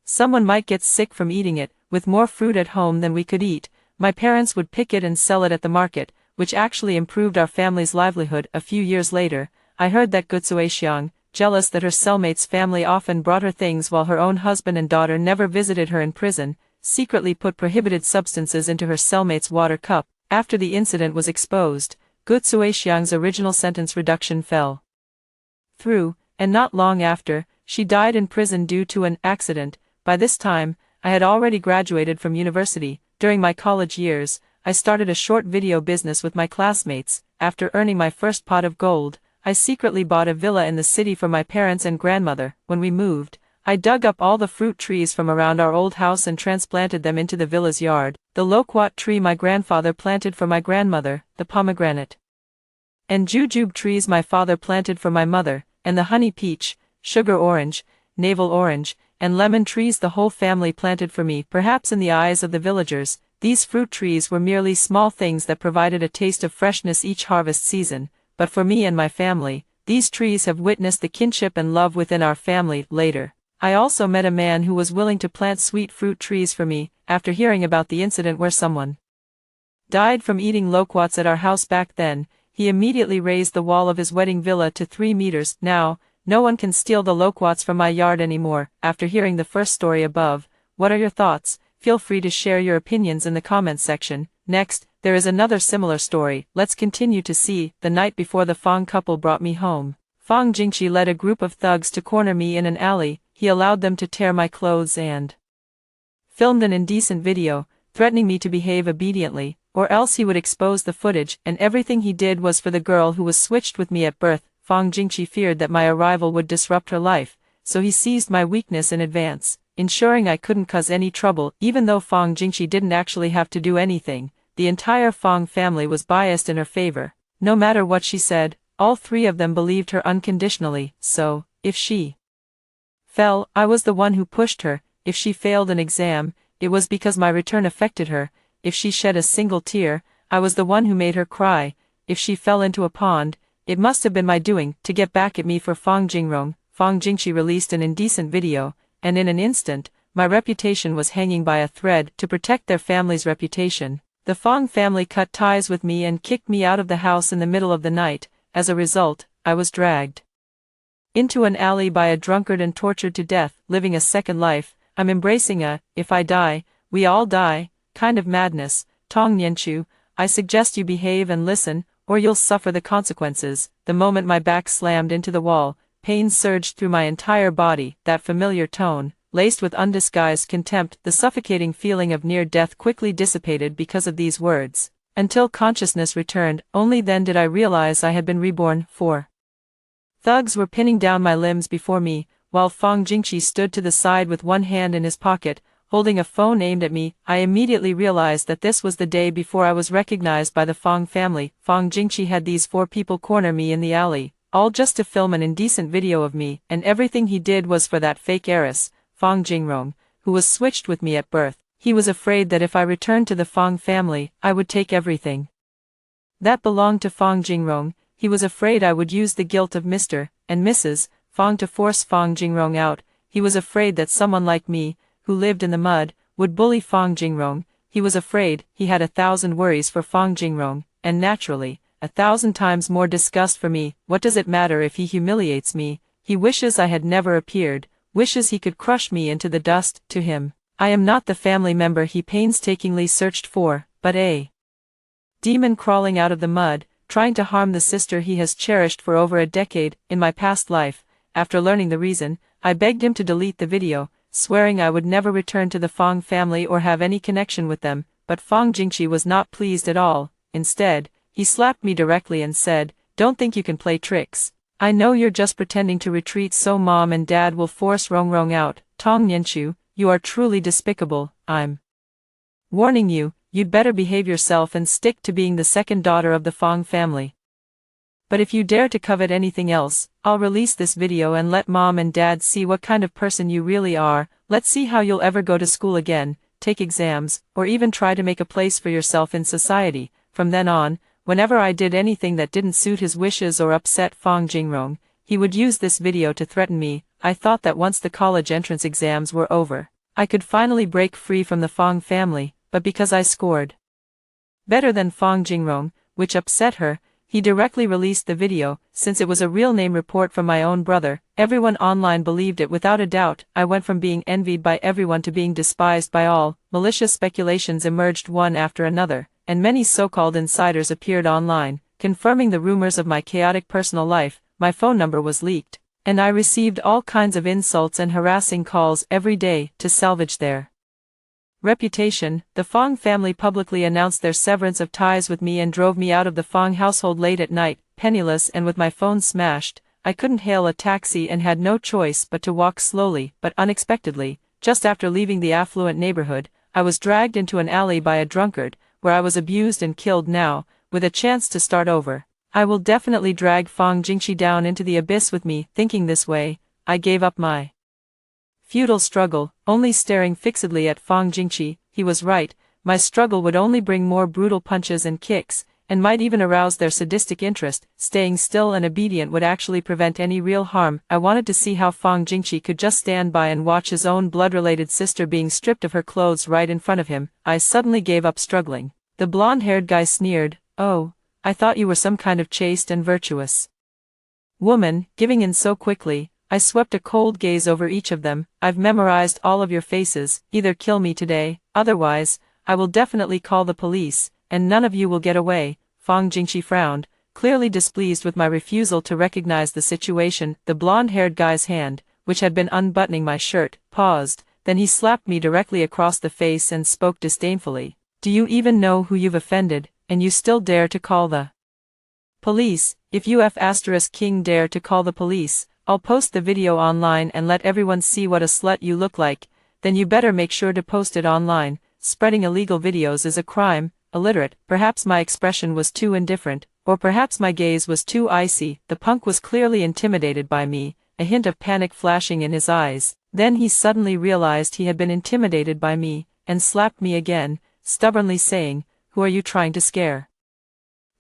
Speaker 1: someone might get sick from eating it. With more fruit at home than we could eat, my parents would pick it and sell it at the market, which actually improved our family's livelihood. A few years later, I heard that Gu Suexiang, jealous that her cellmate's family often brought her things while her own husband and daughter never visited her in prison, secretly put prohibited substances into her cellmate's water cup. After the incident was exposed, Gu Suexiang's original sentence reduction fell through, and not long after, she died in prison due to an accident. By this time, I had already graduated from university. During my college years, I started a short video business with my classmates. After earning my first pot of gold, I secretly bought a villa in the city for my parents and grandmother. When we moved, I dug up all the fruit trees from around our old house and transplanted them into the villa's yard. The loquat tree my grandfather planted for my grandmother, the pomegranate and jujube trees my father planted for my mother, and the honey peach, sugar orange, navel orange, and lemon trees the whole family planted for me. Perhaps in the eyes of the villagers, these fruit trees were merely small things that provided a taste of freshness each harvest season, but for me and my family, these trees have witnessed the kinship and love within our family. Later, I also met a man who was willing to plant sweet fruit trees for me. After hearing about the incident where someone died from eating loquats at our house back then, he immediately raised the wall of his wedding villa to 3 meters. Now, no one can steal the loquats from my yard anymore. After hearing the first story above, what are your thoughts? Feel free to share your opinions in the comments section. Next, there is another similar story. Let's continue to see. The night before the Fong couple brought me home, Fong Jingqi led a group of thugs to corner me in an alley. He allowed them to tear my clothes and filmed an indecent video, threatening me to behave obediently, or else he would expose the footage, and everything he did was for the girl who was switched with me at birth. Fong Jingqi feared that my arrival would disrupt her life, so he seized my weakness in advance, ensuring I couldn't cause any trouble. Even though Fong Jingqi didn't actually have to do anything, the entire Fong family was biased in her favor. No matter what she said, all 3 of them believed her unconditionally. So, if she fell, I was the one who pushed her. If she failed an exam, it was because my return affected her. If she shed a single tear, I was the one who made her cry. If she fell into a pond, it must have been my doing. To get back at me for Fong Jingrong, Fong Jingqi released an indecent video, and in an instant, my reputation was hanging by a thread. To protect their family's reputation, the Fong family cut ties with me and kicked me out of the house in the middle of the night. As a result, I was dragged into an alley by a drunkard and tortured to death. Living a second life, I'm embracing a, if I die, we all die, kind of madness. Tong Nianchu, I suggest you behave and listen, or you'll suffer the consequences. The moment my back slammed into the wall, pain surged through my entire body. That familiar tone, laced with undisguised contempt, the suffocating feeling of near death quickly dissipated because of these words. Until consciousness returned, only then did I realize I had been reborn. 4 thugs were pinning down my limbs before me, while Fong Jingqi stood to the side with one hand in his pocket, holding a phone aimed at me. I immediately realized that this was the day before I was recognized by the Fong family. Fong Jingqi had these 4 people corner me in the alley, all just to film an indecent video of me, and everything he did was for that fake heiress, Fong Jingrong, who was switched with me at birth. He was afraid that if I returned to the Fong family, I would take everything that belonged to Fong Jingrong. He was afraid I would use the guilt of Mr. and Mrs. Fong to force Fong Jingrong out. He was afraid that someone like me, who lived in the mud, would bully Fong Jingrong. He was afraid. He had 1,000 worries for Fong Jingrong, and naturally, 1,000 times more disgust for me. What does it matter if he humiliates me? He wishes I had never appeared, wishes he could crush me into the dust. To him, I am not the family member he painstakingly searched for, but a demon crawling out of the mud, trying to harm the sister he has cherished for over a decade. In my past life, after learning the reason, I begged him to delete the video, swearing I would never return to the Fong family or have any connection with them, but Fong Jingqi was not pleased at all. Instead, he slapped me directly and said, "Don't think you can play tricks. I know you're just pretending to retreat so mom and dad will force Rongrong out. Tong Nianchu, you are truly despicable. I'm warning you, you'd better behave yourself and stick to being the second daughter of the Fong family. But if you dare to covet anything else, I'll release this video and let mom and dad see what kind of person you really are. Let's see how you'll ever go to school again, take exams, or even try to make a place for yourself in society." From then on, whenever I did anything that didn't suit his wishes or upset Fong Jingrong, he would use this video to threaten me. I thought that once the college entrance exams were over, I could finally break free from the Fong family, but because I scored better than Fong Jingrong, which upset her, he directly released the video. Since it was a real name report from my own brother, everyone online believed it without a doubt. I went from being envied by everyone to being despised by all. Malicious speculations emerged one after another, and many so-called insiders appeared online, confirming the rumors of my chaotic personal life. My phone number was leaked, and I received all kinds of insults and harassing calls every day. To salvage their Reputation. The Fong family publicly announced their severance of ties with me and drove me out of the Fong household late at night, penniless and with my phone smashed. I couldn't hail a taxi and had no choice but to walk slowly, but unexpectedly, just after leaving the affluent neighborhood, I was dragged into an alley by a drunkard, where I was abused and killed now, with a chance to start over. I will definitely drag Fong Jingxi down into the abyss with me. Thinking this way, I gave up my futile struggle, only staring fixedly at Fong Jingxi. He was right, my struggle would only bring more brutal punches and kicks, and might even arouse their sadistic interest. Staying still and obedient would actually prevent any real harm. I wanted to see how Fong Jingxi could just stand by and watch his own blood-related sister being stripped of her clothes right in front of him. I suddenly gave up struggling. The blonde-haired guy sneered, "Oh, I thought you were some kind of chaste and virtuous woman, giving in so quickly." I swept a cold gaze over each of them. "I've memorized all of your faces. Either kill me today, otherwise, I will definitely call the police, and none of you will get away." Fong Jingxi frowned, clearly displeased with my refusal to recognize the situation. The blonde-haired guy's hand, which had been unbuttoning my shirt, paused, then he slapped me directly across the face and spoke disdainfully. "Do you even know who you've offended, and you still dare to call the police? If you *King dare to call the police, I'll post the video online and let everyone see what a slut you look like. Then you better make sure to post it online. Spreading illegal videos is a crime." Illiterate. Perhaps my expression was too indifferent, or perhaps my gaze was too icy. The punk was clearly intimidated by me, a hint of panic flashing in his eyes. Then he suddenly realized he had been intimidated by me, and slapped me again, stubbornly saying, "Who are you trying to scare?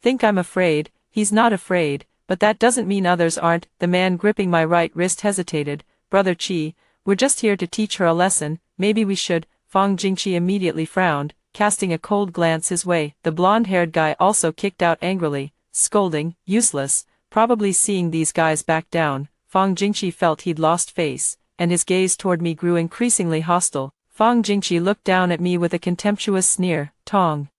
Speaker 1: Think I'm afraid?" He's not afraid, but that doesn't mean others aren't. The man gripping my right wrist hesitated. "Brother Chi, we're just here to teach her a lesson. Maybe we should." Fong Jingxi immediately frowned, casting a cold glance his way. The blonde-haired guy also kicked out angrily, scolding, "Useless." Probably seeing these guys back down, Fong Jingxi felt he'd lost face, and his gaze toward me grew increasingly hostile. Fong Jingxi looked down at me with a contemptuous sneer. "Tong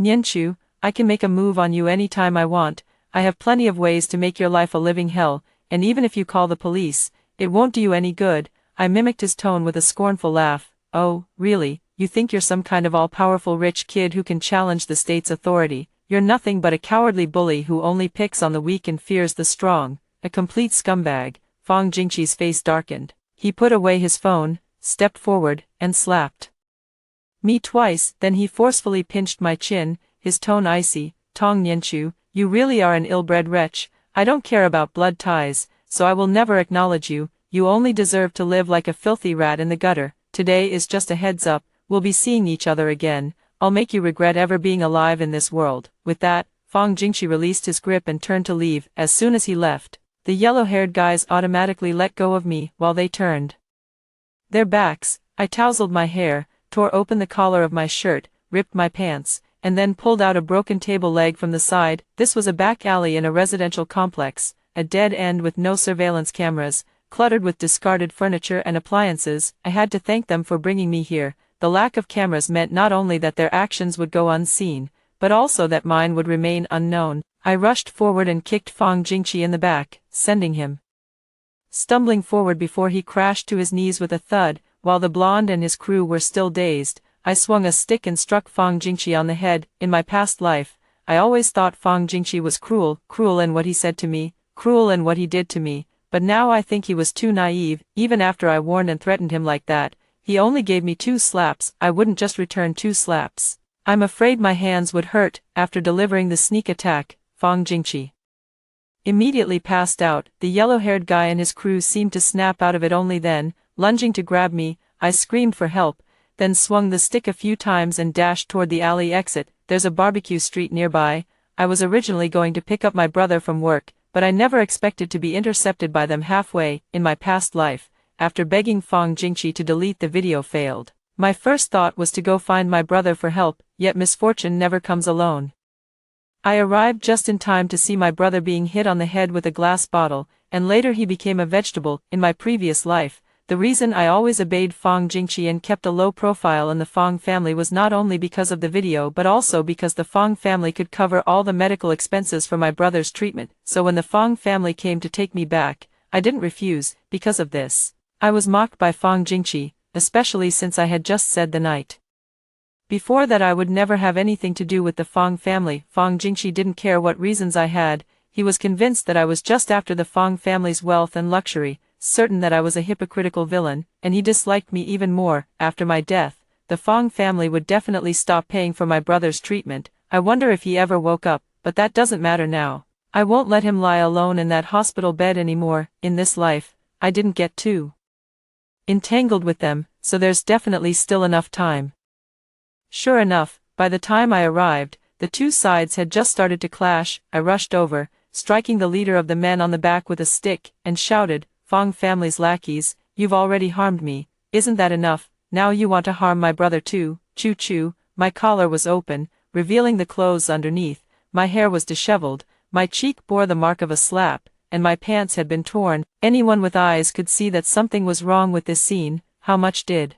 Speaker 1: Nianchu, I can make a move on you anytime I want. I have plenty of ways to make your life a living hell, and even if you call the police, it won't do you any good." I mimicked his tone with a scornful laugh. "Oh, really? You think you're some kind of all-powerful rich kid who can challenge the state's authority? You're nothing but a cowardly bully who only picks on the weak and fears the strong. A complete scumbag." Fong Jingxi's face darkened. He put away his phone, stepped forward, and slapped me twice. Then he forcefully pinched my chin, his tone icy. "Tong Nianchu, you really are an ill-bred wretch. I don't care about blood ties, so I will never acknowledge you. You only deserve to live like a filthy rat in the gutter. Today is just a heads up. We'll be seeing each other again. I'll make you regret ever being alive in this world." With that, Fong Jingxi released his grip and turned to leave. As soon as he left, the yellow-haired guys automatically let go of me while they turned their backs. I tousled my hair, tore open the collar of my shirt, ripped my pants, and then pulled out a broken table leg from the side. This was a back alley in a residential complex, a dead end with no surveillance cameras, cluttered with discarded furniture and appliances. I had to thank them for bringing me here. The lack of cameras meant not only that their actions would go unseen, but also that mine would remain unknown. I rushed forward and kicked Fong Jingxi in the back, sending him stumbling forward before he crashed to his knees with a thud. While the blonde and his crew were still dazed, I swung a stick and struck Fong Jingxi on the head. In my past life, I always thought Fong Jingxi was cruel in what he said to me, cruel in what he did to me, but now I think he was too naive. Even after I warned and threatened him like that, he only gave me 2 slaps. I wouldn't just return 2 slaps. I'm afraid my hands would hurt. After delivering the sneak attack, Fong Jingxi immediately passed out. The yellow-haired guy and his crew seemed to snap out of it only then. Lunging to grab me, I screamed for help, then swung the stick a few times and dashed toward the alley exit. There's a barbecue street nearby. I was originally going to pick up my brother from work, but I never expected to be intercepted by them halfway. In my past life, after begging Fong Jingxi to delete the video failed, my first thought was to go find my brother for help, yet misfortune never comes alone. I arrived just in time to see my brother being hit on the head with a glass bottle, and later he became a vegetable. In my previous life, the reason I always obeyed Fong Jingxi and kept a low profile in the Fong family was not only because of the video but also because the Fong family could cover all the medical expenses for my brother's treatment. So when the Fong family came to take me back, I didn't refuse. Because of this, I was mocked by Fong Jingxi, especially since I had just said the night before that I would never have anything to do with the Fong family. Fong Jingxi didn't care what reasons I had, he was convinced that I was just after the Fong family's wealth and luxury, certain that I was a hypocritical villain, and he disliked me even more. After my death, the Fong family would definitely stop paying for my brother's treatment. I wonder if he ever woke up, but that doesn't matter now. I won't let him lie alone in that hospital bed anymore. In this life, I didn't get too entangled with them, so there's definitely still enough time. Sure enough, by the time I arrived, the two sides had just started to clash. I rushed over, striking the leader of the men on the back with a stick, and shouted, "Fong family's lackeys, you've already harmed me, isn't that enough? Now you want to harm my brother too." Choo-choo. My collar was open, revealing the clothes underneath, my hair was disheveled, my cheek bore the mark of a slap, and my pants had been torn. Anyone with eyes could see that something was wrong with this scene. How much did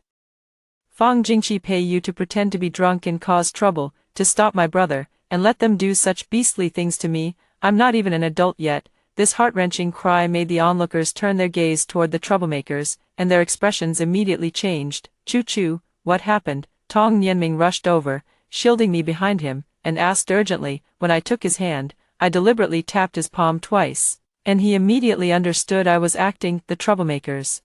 Speaker 1: Fong Jingxi pay you to pretend to be drunk and cause trouble, to stop my brother, and let them do such beastly things to me? I'm not even an adult yet. This heart-wrenching cry made the onlookers turn their gaze toward the troublemakers, and their expressions immediately changed. Choo-choo, what happened? Tong Nianming rushed over, shielding me behind him, and asked urgently. When I took his hand, I deliberately tapped his palm twice, and he immediately understood I was acting. The troublemakers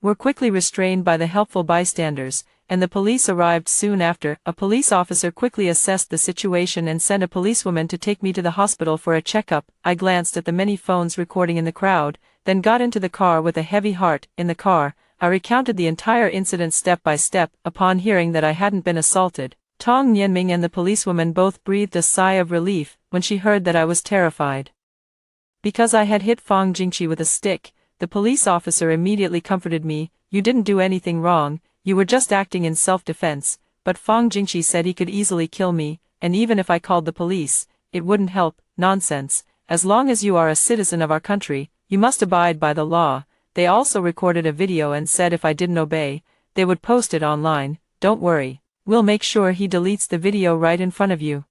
Speaker 1: were quickly restrained by the helpful bystanders, and the police arrived soon after. A police officer quickly assessed the situation and sent a policewoman to take me to the hospital for a checkup. I glanced at the many phones recording in the crowd, then got into the car with a heavy heart. In the car, I recounted the entire incident step by step. Upon hearing that I hadn't been assaulted, Tong Nianming and the policewoman both breathed a sigh of relief. When she heard that I was terrified because I had hit Fong Jingxi with a stick, the police officer immediately comforted me. "You didn't do anything wrong, you were just acting in self-defense." But Fong Jingxi said he could easily kill me, and even if I called the police, it wouldn't help. Nonsense. As long as you are a citizen of our country, you must abide by the law. They also recorded a video and said if I didn't obey, they would post it online. Don't worry, we'll make sure he deletes the video right in front of you.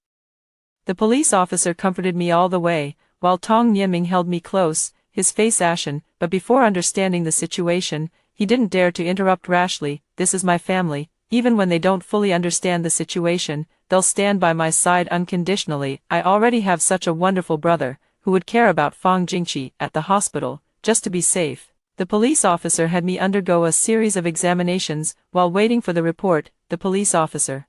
Speaker 1: The police officer comforted me all the way, while Tong Nianming held me close, his face ashen, but before understanding the situation, he didn't dare to interrupt rashly. "This is my family. Even when they don't fully understand the situation, they'll stand by my side unconditionally. I already have such a wonderful brother, who would care about Fong Jingxi at the hospital, just to be safe." The police officer had me undergo a series of examinations. While waiting for the report, the police officer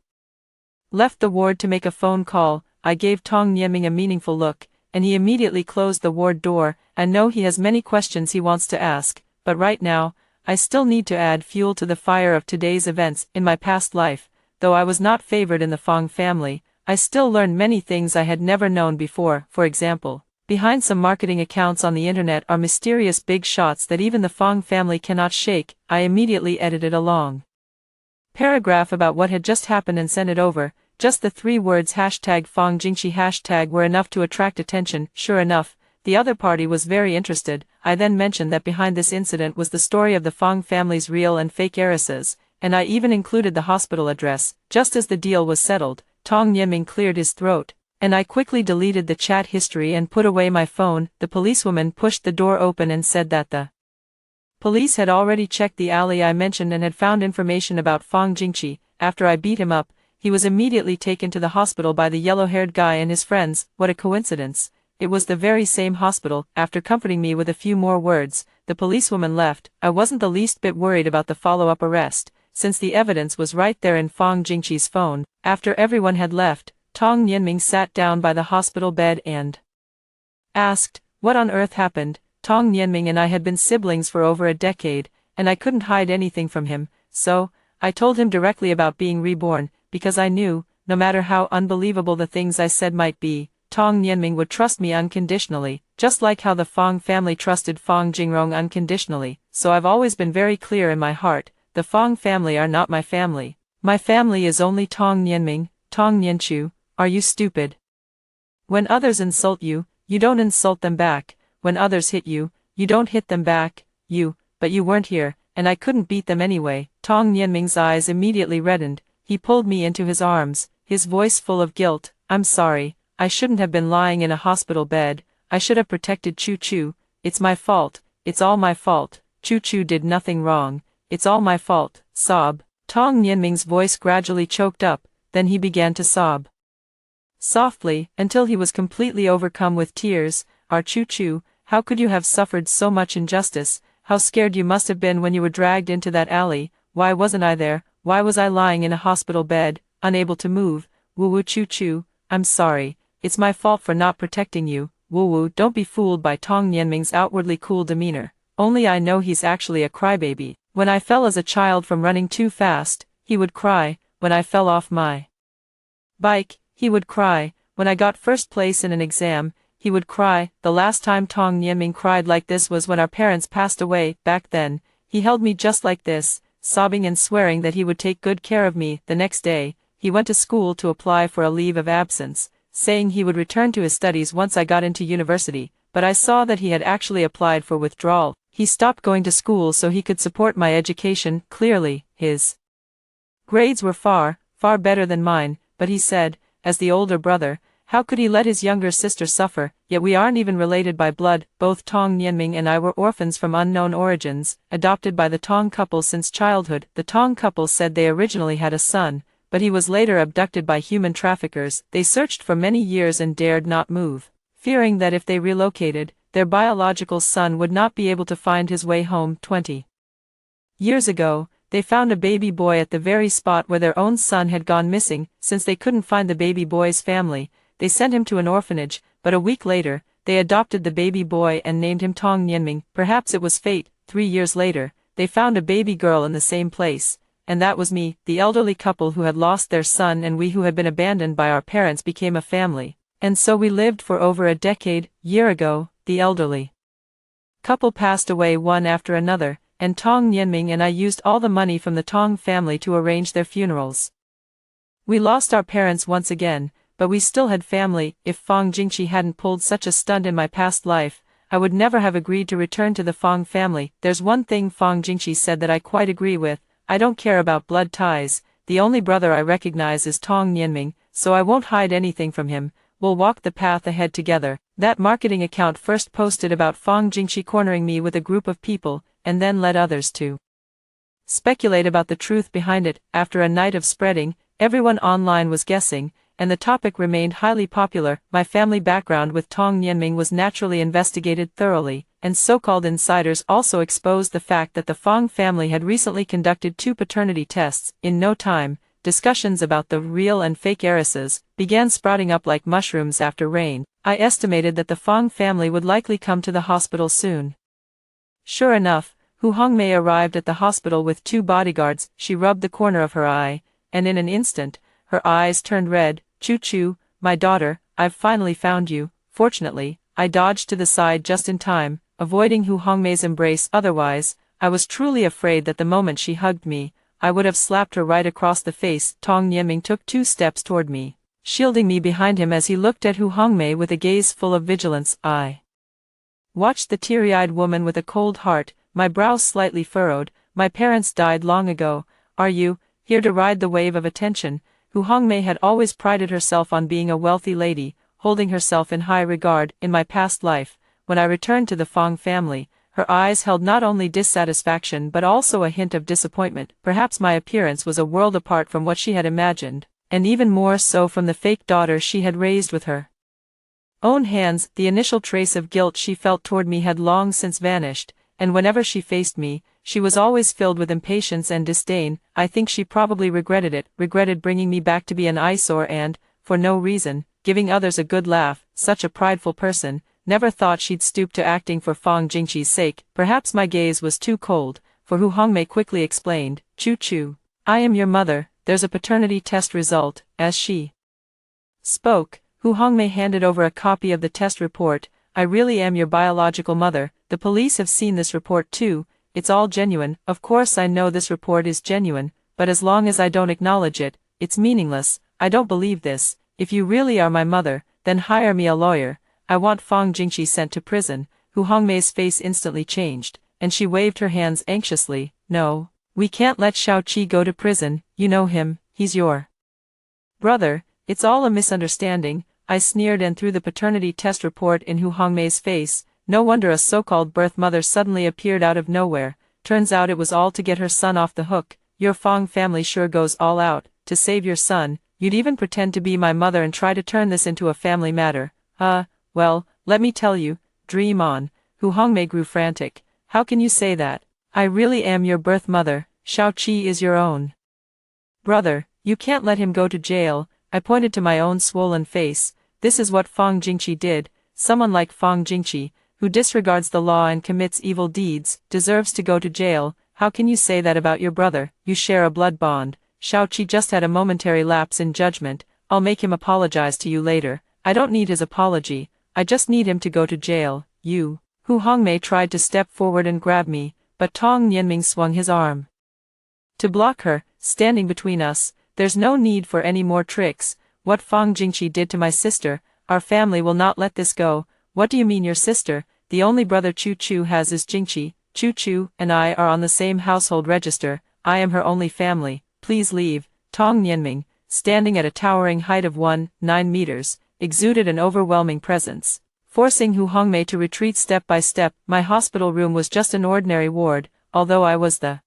Speaker 1: left the ward to make a phone call. I gave Tong Nianming a meaningful look, and he immediately closed the ward door. I know he has many questions he wants to ask, but right now, I still need to add fuel to the fire of today's events. In my past life, though I was not favored in the Fong family, I still learned many things I had never known before. For example, behind some marketing accounts on the internet are mysterious big shots that even the Fong family cannot shake. I immediately edited a long paragraph about what had just happened and sent it over. Just the 3 words #Fong Jingxi# were enough to attract attention. Sure enough, the other party was very interested. I then mentioned that behind this incident was the story of the Fong family's real and fake heiresses, and I even included the hospital address. Just as the deal was settled, Tong Nianming cleared his throat, and I quickly deleted the chat history and put away my phone. The policewoman pushed the door open and said that the police had already checked the alley I mentioned and had found information about Fong Jingxi. After I beat him up, he was immediately taken to the hospital by the yellow-haired guy and his friends. What a coincidence. It was the very same hospital. After comforting me with a few more words, the policewoman left. I wasn't the least bit worried about the follow-up arrest, since the evidence was right there in Fong Jingxi's phone. After everyone had left, Tong Nianming sat down by the hospital bed and asked, "What on earth happened?" Tong Nianming and I had been siblings for over a decade, and I couldn't hide anything from him, so I told him directly about being reborn, because I knew, no matter how unbelievable the things I said might be, Tong Nianming would trust me unconditionally, just like how the Fong family trusted Fong Jingrong unconditionally. So I've always been very clear in my heart, the Fong family are not my family. My family is only Tong Nianming. Tong Nianchu, are you stupid? When others insult you, you don't insult them back. When others hit you, you don't hit them back. But you weren't here, and I couldn't beat them anyway. Tong Nianming's eyes immediately reddened. He pulled me into his arms, his voice full of guilt. "I'm sorry. I shouldn't have been lying in a hospital bed. I should have protected Choo-choo. It's my fault. It's all my fault. Choo-choo did nothing wrong. it's all my fault, sob. Tong Nianming's voice gradually choked up, then he began to sob. Softly, until he was completely overcome with tears. Chu, how could you have suffered so much injustice? How scared you must have been when you were dragged into that alley. Why wasn't I there? Why was I lying in a hospital bed, unable to move? Woo Chu, I'm sorry. It's my fault for not protecting you. Woo, don't be fooled by Tong Nianming's outwardly cool demeanor. Only I know he's actually a crybaby. When I fell as a child from running too fast, he would cry. When I fell off my bike, he would cry. When I got first place in an exam, he would cry. The last time Tong Nianming cried like this was when our parents passed away. Back then, he held me just like this, sobbing and swearing that he would take good care of me. The next day, he went to school to apply for a leave of absence, saying he would return to his studies once I got into university, but I saw that he had actually applied for withdrawal. He stopped going to school so he could support my education. Clearly, his grades were far, far better than mine, but he said, as the older brother, how could he let his younger sister suffer? Yet we aren't even related by blood. Both Tong Nianming and I were orphans from unknown origins, adopted by the Tong couple since childhood. The Tong couple said they originally had a son, but he was later abducted by human traffickers. They searched for many years and dared not move, fearing that if they relocated, their biological son would not be able to find his way home. 20 years ago, they found a baby boy at the very spot where their own son had gone missing. Since they couldn't find the baby boy's family, they sent him to an orphanage, but a week later, they adopted the baby boy and named him Tong Nianming. Perhaps it was fate. 3 years later, they found a baby girl in the same place, and that was me. The elderly couple who had lost their son and we who had been abandoned by our parents became a family, and so we lived for over a decade. Year ago, the elderly couple passed away one after another, and Tong Nianming and I used all the money from the Tong family to arrange their funerals. We lost our parents once again, but we still had family. If Fang Jingqi hadn't pulled such a stunt in my past life, I would never have agreed to return to the Fang family. There's one thing Fang Jingqi said that I quite agree with. I don't care about blood ties. The only brother I recognize is Tong Nianming, so I won't hide anything from him. We'll walk the path ahead together. That marketing account first posted about Fang Jingqi cornering me with a group of people, and then led others to speculate about the truth behind it. After a night of spreading, everyone online was guessing, and the topic remained highly popular. My family background with Tong Nianming was naturally investigated thoroughly, and so-called insiders also exposed the fact that the Fang family had recently conducted 2 paternity tests. In no time, discussions about the real and fake heiresses began sprouting up like mushrooms after rain. I estimated that the Fang family would likely come to the hospital soon. Sure enough, Hu Hongmei arrived at the hospital with 2 bodyguards. She rubbed the corner of her eye, and in an instant, her eyes turned red. Chu, my daughter, I've finally found you. Fortunately, I dodged to the side just in time, avoiding Hu Hongmei's embrace. Otherwise, I was truly afraid that the moment she hugged me, I would have slapped her right across the face. Tong Nianming took 2 steps toward me, shielding me behind him as he looked at Hu Hongmei with a gaze full of vigilance. I watched the teary-eyed woman with a cold heart, my brow slightly furrowed. My parents died long ago. Are you here to ride the wave of attention? Hu Hongmei had always prided herself on being a wealthy lady, holding herself in high regard. In my past life, when I returned to the Fang family, her eyes held not only dissatisfaction but also a hint of disappointment. Perhaps my appearance was a world apart from what she had imagined, and even more so from the fake daughter she had raised with her own hands. The initial trace of guilt she felt toward me had long since vanished, and whenever she faced me, she was always filled with impatience and disdain. I think she probably regretted it, regretted bringing me back to be an eyesore and, for no reason, giving others a good laugh. Such a prideful person, never thought she'd stoop to acting for Fang Jingqi's sake. Perhaps my gaze was too cold, for Hu Hongmei quickly explained, Chu, I am your mother. There's a paternity test result. As she spoke, Hu Hongmei handed over a copy of the test report. I really am your biological mother. The police have seen this report too. It's all genuine. Of course I know this report is genuine, but as long as I don't acknowledge it, it's meaningless. I don't believe this. If you really are my mother, then hire me a lawyer. I want Fang Jingqi sent to prison. Hu Hongmei's face instantly changed, and she waved her hands anxiously. No, we can't let Xiao Qi go to prison. You know him, he's your brother. It's all a misunderstanding. I sneered and threw the paternity test report in Hu Hongmei's face. No wonder a so-called birth mother suddenly appeared out of nowhere. turns out it was all to get her son off the hook. Your Fong family sure goes all out to save your son. You'd even pretend to be my mother and try to turn this into a family matter. Well, let me tell you, dream on. Hu Hongmei grew frantic. How can you say that? I really am your birth mother. Shao-Chi is your own brother. You can't let him go to jail. I pointed to my own swollen face. This is what Fong Jingqi did. Someone like Fong Jingqi, who disregards the law and commits evil deeds, deserves to go to jail. How can you say that about your brother? You share a blood bond. Shao-Chi just had a momentary lapse in judgment. I'll make him apologize to you later. I don't need his apology. I just need him to go to jail. You. Hu Hongmei tried to step forward and grab me, but Tong Nianming swung his arm to block her, standing between us. There's no need for any more tricks. What Fong Jingqi did to my sister, our family will not let this go. What do you mean your sister? The only brother Chu Chu has is Jingqi. Chu Chu and I are on the same household register. I am her only family. Please leave. Tong Nianming, standing at a towering height of 9 meters, exuded an overwhelming presence, forcing Hu Hongmei to retreat step by step. My hospital room was just an ordinary ward, although I was the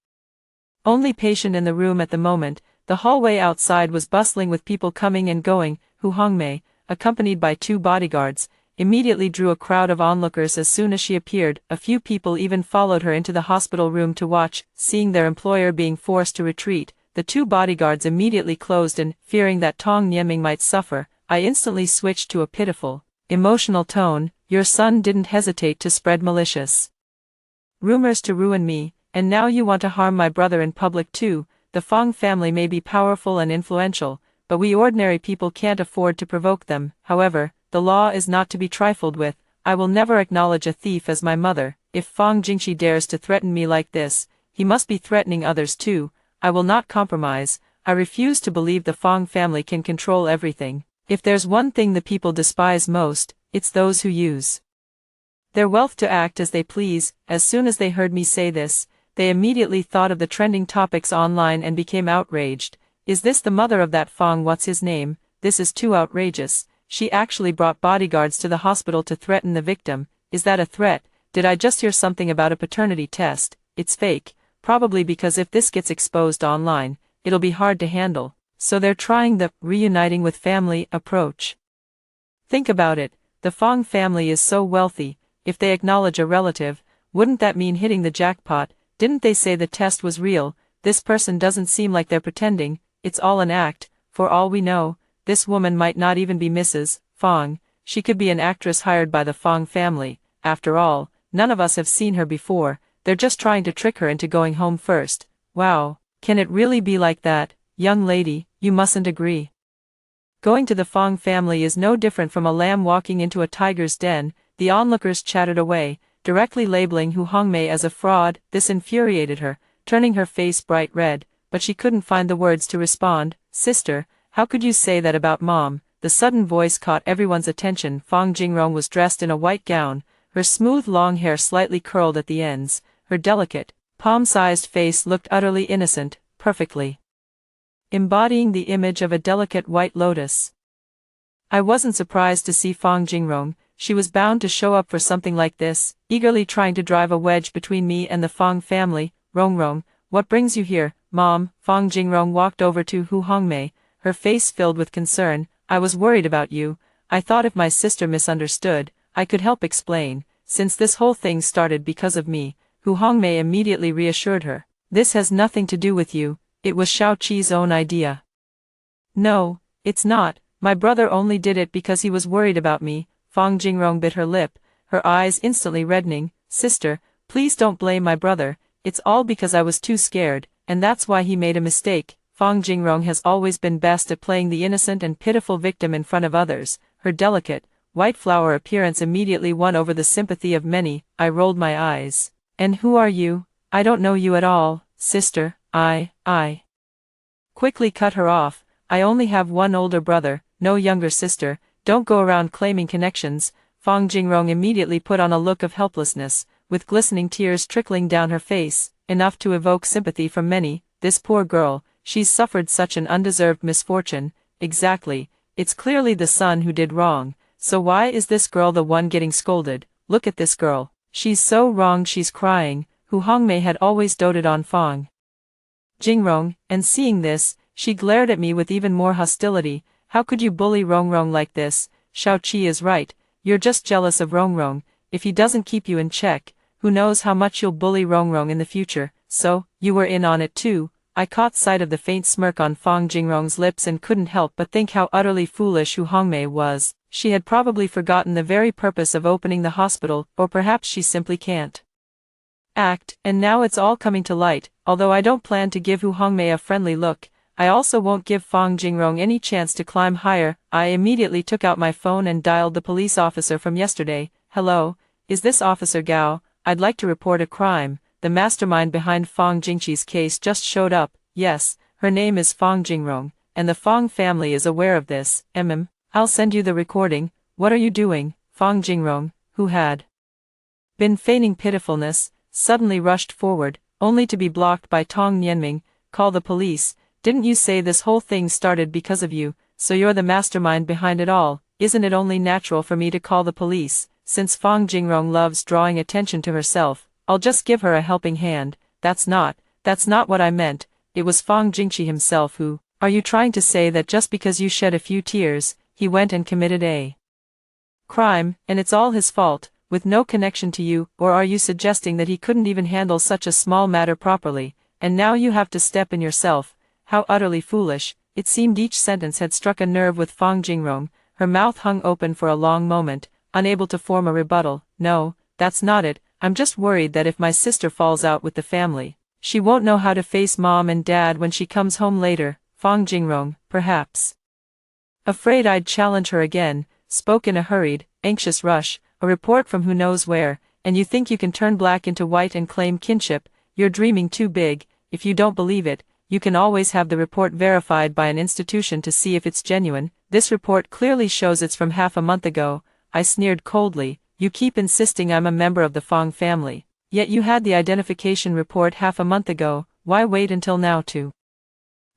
Speaker 1: only patient in the room at the moment. The hallway outside was bustling with people coming and going. Hu Hongmei, accompanied by 2 bodyguards, immediately drew a crowd of onlookers as soon as she appeared. A few people even followed her into the hospital room to watch. Seeing their employer being forced to retreat, the 2 bodyguards immediately closed and, fearing that Tong Nianming might suffer, I instantly switched to a pitiful, emotional tone. Your son didn't hesitate to spread malicious rumors to ruin me, and now you want to harm my brother in public too. The Fong family may be powerful and influential, but we ordinary people can't afford to provoke them. However, the law is not to be trifled with. I will never acknowledge a thief as my mother. If Fong Jingqi dares to threaten me like this, he must be threatening others too. I will not compromise. I refuse to believe the Fong family can control everything. If there's one thing the people despise most, it's those who use their wealth to act as they please. As soon as they heard me say this, they immediately thought of the trending topics online and became outraged. Is this the mother of that Fong? What's his name? This is too outrageous. She actually brought bodyguards to the hospital to threaten the victim. Is that a threat? Did I just hear something about a paternity test? It's fake. Probably because if this gets exposed online, it'll be hard to handle. So they're trying the reuniting with family approach. Think about it. The Fong family is so wealthy. If they acknowledge a relative, wouldn't that mean hitting the jackpot? Didn't they say the test was real? This person doesn't seem like they're pretending. It's all an act. For all we know, this woman might not even be Mrs. Fong. She could be an actress hired by the Fong family. After all, none of us have seen her before. They're just trying to trick her into going home first. Wow, can it really be like that? Young lady, you mustn't agree. Going to the Fong family is no different from a lamb walking into a tiger's den. The onlookers chattered away, directly labeling Hu Hongmei as a fraud. This infuriated her, turning her face bright red, but she couldn't find the words to respond. Sister, how could you say that about Mom? The sudden voice caught everyone's attention. Fong Jingrong was dressed in a white gown, her smooth long hair slightly curled at the ends. Her delicate, palm-sized face looked utterly innocent, perfectly embodying the image of a delicate white lotus. I wasn't surprised to see Fong Jingrong. She was bound to show up for something like this, eagerly trying to drive a wedge between me and the Fong family. Rongrong, what brings you here, Mom? Fong Jingrong walked over to Hu Hongmei, her face filled with concern. I was worried about you. I thought if my sister misunderstood, I could help explain. Since this whole thing started because of me, Hu Hongmei immediately reassured her. This has nothing to do with you. It was Shao-Chi's own idea. No, it's not. My brother only did it because he was worried about me. Fong Jingrong bit her lip, her eyes instantly reddening. Sister, please don't blame my brother. It's all because I was too scared, and that's why he made a mistake. Fong Jingrong has always been best at playing the innocent and pitiful victim in front of others. Her delicate, white flower appearance immediately won over the sympathy of many. I rolled my eyes. And who are you? I don't know you at all, sister. I quickly cut her off. I only have one older brother, no younger sister. Don't go around claiming connections. Fong Jingrong immediately put on a look of helplessness, with glistening tears trickling down her face, enough to evoke sympathy from many. This poor girl, she's suffered such an undeserved misfortune. Exactly, it's clearly the son who did wrong. So why is this girl the one getting scolded? Look at this girl. She's so wrong, she's crying. Hu Hongmei had always doted on Fang Jingrong, and seeing this, she glared at me with even more hostility. How could you bully Rongrong like this? Shao Qi is right, you're just jealous of Rongrong. If he doesn't keep you in check, who knows how much you'll bully Rongrong in the future. So, you were in on it too. I caught sight of the faint smirk on Fang Jingrong's lips and couldn't help but think how utterly foolish Hu Hongmei was. She had probably forgotten the very purpose of opening the hospital, or perhaps she simply can't act, and now it's all coming to light. Although I don't plan to give Hu Hongmei a friendly look, I also won't give Fang Jingrong any chance to climb higher. I immediately took out my phone and dialed the police officer from yesterday. Hello, is this Officer Gao? I'd like to report a crime. The mastermind behind Fang Jingqi's case just showed up. Yes, her name is Fang Jingrong, and the Fang family is aware of this. I'll send you the recording. What are you doing? Fang Jingrong, who had been feigning pitifulness, suddenly rushed forward, only to be blocked by Tong Nianming. Call the police. Didn't you say this whole thing started because of you? So you're the mastermind behind it all. Isn't it only natural for me to call the police? Since Fang Jingrong loves drawing attention to herself, I'll just give her a helping hand. That's not what I meant. It was Fang Jingqi himself who— Are you trying to say that just because you shed a few tears, he went and committed a crime, and it's all his fault, with no connection to you? Or are you suggesting that he couldn't even handle such a small matter properly, and now you have to step in yourself? How utterly foolish. It seemed each sentence had struck a nerve with Fang Jingrong. Her mouth hung open for a long moment, unable to form a rebuttal. No, that's not it. I'm just worried that if my sister falls out with the family, she won't know how to face mom and dad when she comes home later. Fang Jingrong, perhaps afraid I'd challenge her again, spoke in a hurried, anxious rush. A report from who knows where, and you think you can turn black into white and claim kinship? You're dreaming too big. If you don't believe it, you can always have the report verified by an institution to see if it's genuine. This report clearly shows it's from half a month ago. I sneered coldly. You keep insisting I'm a member of the Fang family, yet you had the identification report half a month ago. Why wait until now to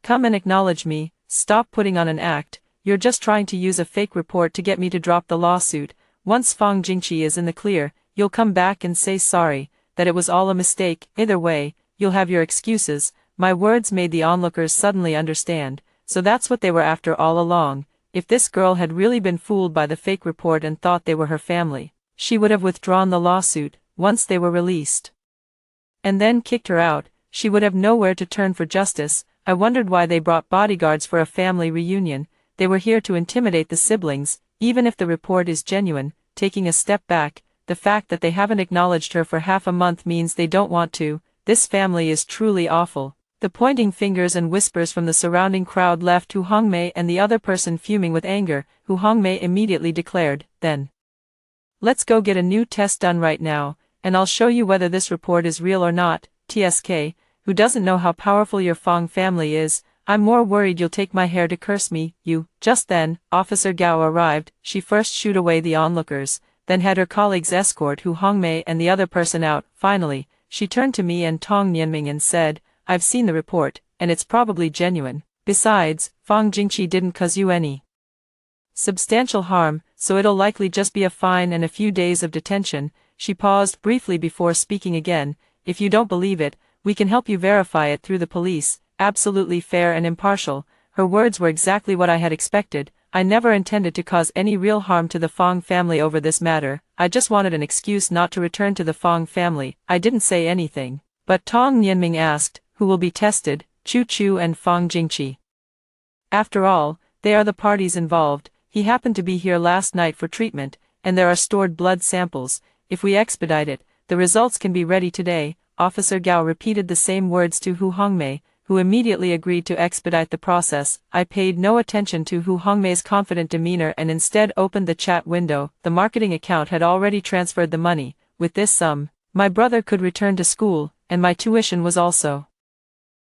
Speaker 1: come and acknowledge me? Stop putting on an act. You're just trying to use a fake report to get me to drop the lawsuit. Once Fang Jingqi is in the clear, you'll come back and say sorry, that it was all a mistake. Either way, you'll have your excuses. My words made the onlookers suddenly understand. So that's what they were after all along. If this girl had really been fooled by the fake report and thought they were her family, she would have withdrawn the lawsuit once they were released, and then kicked her out. She would have nowhere to turn for justice. I wondered why they brought bodyguards for a family reunion. They were here to intimidate the siblings. Even if the report is genuine, taking a step back, the fact that they haven't acknowledged her for half a month means they don't want to. This family is truly awful. The pointing fingers and whispers from the surrounding crowd left Hu Hongmei and the other person fuming with anger. Hu Hongmei immediately declared, then let's go get a new test done right now, and I'll show you whether this report is real or not. TSK, who doesn't know how powerful your Fang family is? I'm more worried you'll take my hair to curse me, you. Just then, Officer Gao arrived. She first shooed away the onlookers, then had her colleagues escort Hu Hongmei and the other person out. Finally, she turned to me and Tong Nianming and said, I've seen the report, and it's probably genuine. Besides, Fang Jingqi didn't cause you any substantial harm, so it'll likely just be a fine and a few days of detention. She paused briefly before speaking again. If you don't believe it, we can help you verify it through the police. Absolutely fair and impartial. Her words were exactly what I had expected. I never intended to cause any real harm to the Fang family over this matter. I just wanted an excuse not to return to the Fang family. I didn't say anything. But Tong Nianming asked, who will be tested? Chu Chu and Fang Jingqi. After all, they are the parties involved. He happened to be here last night for treatment, and there are stored blood samples. If we expedite it, the results can be ready today. Officer Gao repeated the same words to Hu Hongmei, who immediately agreed to expedite the process. I paid no attention to Hu Hongmei's confident demeanor and instead opened the chat window. The marketing account had already transferred the money. With this sum, my brother could return to school, and my tuition was also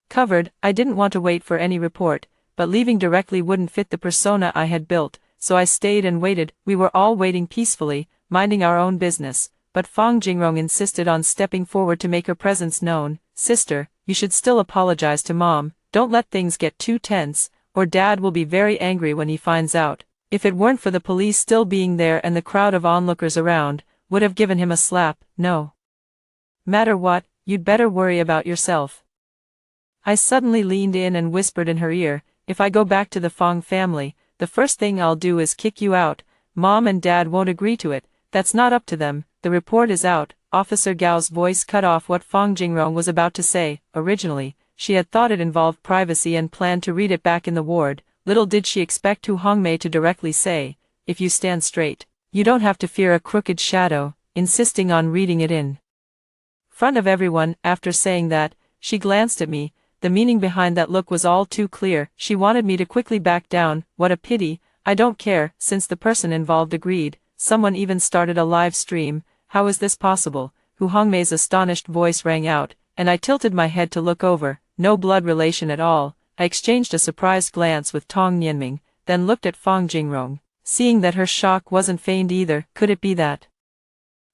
Speaker 1: covered. I didn't want to wait for any report, but leaving directly wouldn't fit the persona I had built, so I stayed and waited. We were all waiting peacefully, minding our own business, but Fang Jingrong insisted on stepping forward to make her presence known. Sister, you should still apologize to Mom. Don't let things get too tense, or Dad will be very angry when he finds out. If it weren't for the police still being there and the crowd of onlookers around, would have given him a slap. No matter what, you'd better worry about yourself. I suddenly leaned in and whispered in her ear, if I go back to the Fong family, the first thing I'll do is kick you out. Mom and Dad won't agree to it. That's not up to them. The report is out. Officer Gao's voice cut off what Fong Jingrong was about to say. Originally, she had thought it involved privacy and planned to read it back in the ward. Little did she expect Hu Hongmei to directly say, if you stand straight, you don't have to fear a crooked shadow, insisting on reading it in front of everyone. After saying that, she glanced at me. The meaning behind that look was all too clear. She wanted me to quickly back down. What a pity. I don't care, since the person involved agreed. Someone even started a live stream. How is this possible? Hu Hongmei's astonished voice rang out, and I tilted my head to look over. No blood relation at all. I exchanged a surprised glance with Tong Nianming, then looked at Fong Jingrong, seeing that her shock wasn't feigned either. Could it be that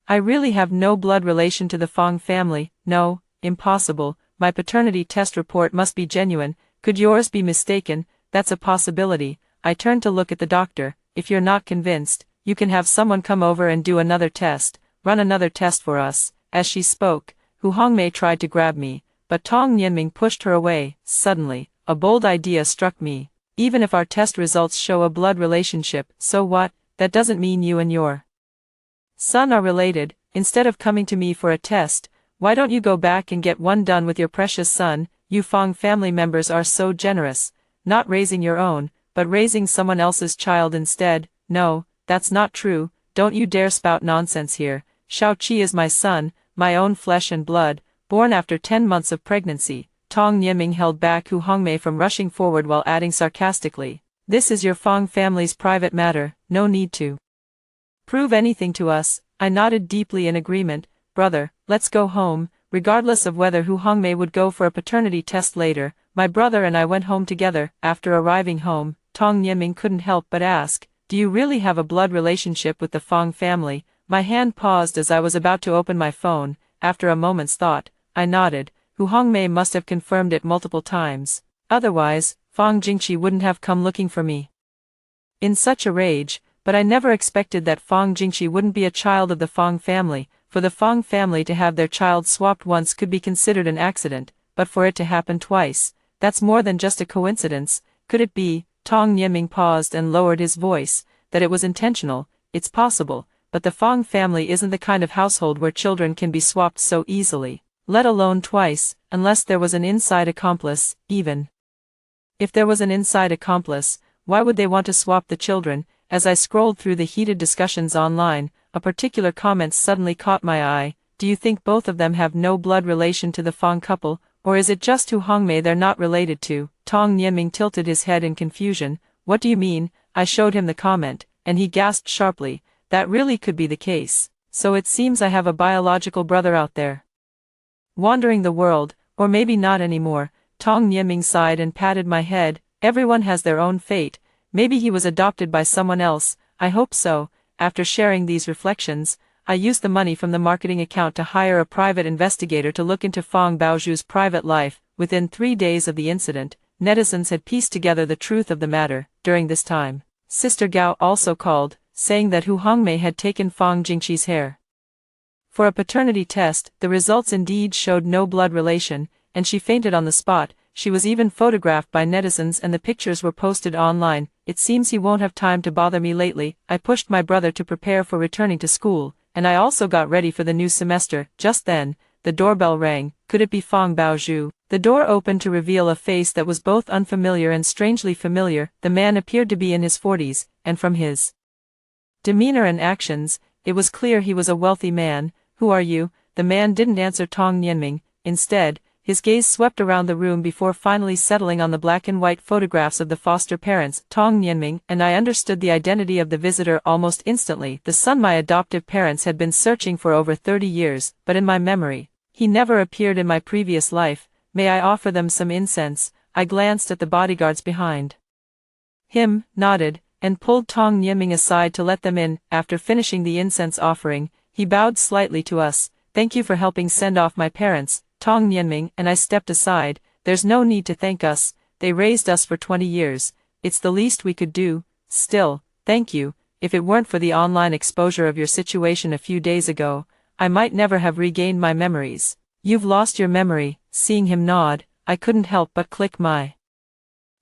Speaker 1: I really have no blood relation to the Fong family? No, impossible. My paternity test report must be genuine. Could yours be mistaken? That's a possibility. I turned to look at the doctor. If you're not convinced, you can have someone come over and do another test. Run another test for us. As she spoke, Hu Hongmei tried to grab me, but Tong Nianming pushed her away. Suddenly, a bold idea struck me. Even if our test results show a blood relationship, so what? That doesn't mean you and your son are related. Instead of coming to me for a test, why don't you go back and get one done with your precious son? You Fong family members are so generous, not raising your own, but raising someone else's child instead. No, that's not true. Don't you dare spout nonsense here. Shao Qi is my son, my own flesh and blood, born after 10 months of pregnancy. Tong Nianming held back Hu Hongmei from rushing forward while adding sarcastically, this is your Fong family's private matter, no need to prove anything to us. I nodded deeply in agreement. Brother, let's go home. Regardless of whether Hu Hongmei would go for a paternity test later, my brother and I went home together. After arriving home, Tong Nianming couldn't help but ask, do you really have a blood relationship with the Fong family? My hand paused as I was about to open my phone. After a moment's thought, I nodded. Hu Hongmei must have confirmed it multiple times. Otherwise, Fong Jingqi wouldn't have come looking for me in such a rage. But I never expected that Fong Jingqi wouldn't be a child of the Fong family. For the Fong family to have their child swapped once could be considered an accident, but for it to happen twice, that's more than just a coincidence. Could it be? Tong Nianming paused and lowered his voice, that it was intentional. It's possible, but the Fong family isn't the kind of household where children can be swapped so easily, let alone twice, unless there was an inside accomplice. Even if there was an inside accomplice, why would they want to swap the children? As I scrolled through the heated discussions online, a particular comment suddenly caught my eye. Do you think both of them have no blood relation to the Fong couple, or is it just Hu Hongmei they're not related to? Tong Nianming tilted his head in confusion. What do you mean? I showed him the comment, and he gasped sharply. That really could be the case. So it seems I have a biological brother out there, wandering the world, or maybe not anymore. Tong Nianming sighed and patted my head. Everyone has their own fate. Maybe he was adopted by someone else. I hope so. After sharing these reflections, I used the money from the marketing account to hire a private investigator to look into Fong Baozhu's private life. Within 3 days of the incident, netizens had pieced together the truth of the matter. During this time, Sister Gao also called, saying that Hu Hongmei had taken Fong Jingqi's hair for a paternity test. The results indeed showed no blood relation, and she fainted on the spot. She was even photographed by netizens and the pictures were posted online. It seems he won't have time to bother me lately. I pushed my brother to prepare for returning to school, and I also got ready for the new semester. Just then, the doorbell rang. Could it be Fong Baozhu? The door opened to reveal a face that was both unfamiliar and strangely familiar. The man appeared to be in his 40s, and from his demeanor and actions, it was clear he was a wealthy man. Who are you? The man didn't answer Tong Nianming. Instead, his gaze swept around the room before finally settling on the black and white photographs of the foster parents, Tong Nianming, and I understood the identity of the visitor almost instantly. The son my adoptive parents had been searching for over 30 years, but in my memory, he never appeared in my previous life. May I offer them some incense? I glanced at the bodyguards behind him, nodded, and pulled Tong Nianming aside to let them in. After finishing the incense offering, he bowed slightly to us. Thank you for helping send off my parents. Tong Nianming and I stepped aside. There's no need to thank us. They raised us for 20 years. It's the least we could do. Still, thank you. If it weren't for the online exposure of your situation a few days ago, I might never have regained my memories. You've lost your memory. Seeing him nod, I couldn't help but click my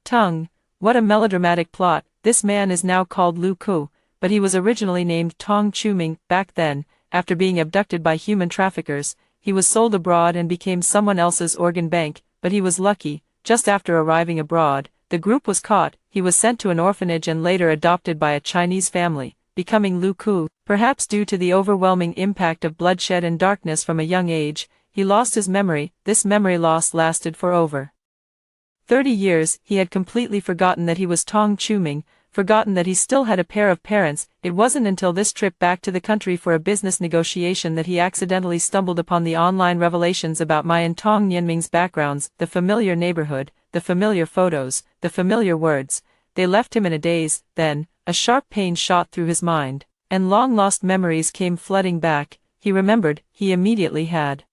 Speaker 1: tongue. What a melodramatic plot. This man is now called Lu Ku, but he was originally named Tong Chuming. Back then, after being abducted by human traffickers, he was sold abroad and became someone else's organ bank, but he was lucky. Just after arriving abroad, the group was caught. He was sent to an orphanage and later adopted by a Chinese family, becoming Lu Ku. Perhaps due to the overwhelming impact of bloodshed and darkness from a young age, he lost his memory. This memory loss lasted for over 30 years. He had completely forgotten that he was Tong Chuming, forgotten that he still had a pair of parents. It wasn't until this trip back to the country for a business negotiation that he accidentally stumbled upon the online revelations about my and Tong Nianming's backgrounds, the familiar neighborhood, the familiar photos, the familiar words. They left him in a daze. Then, a sharp pain shot through his mind, and long-lost memories came flooding back. He remembered, he immediately had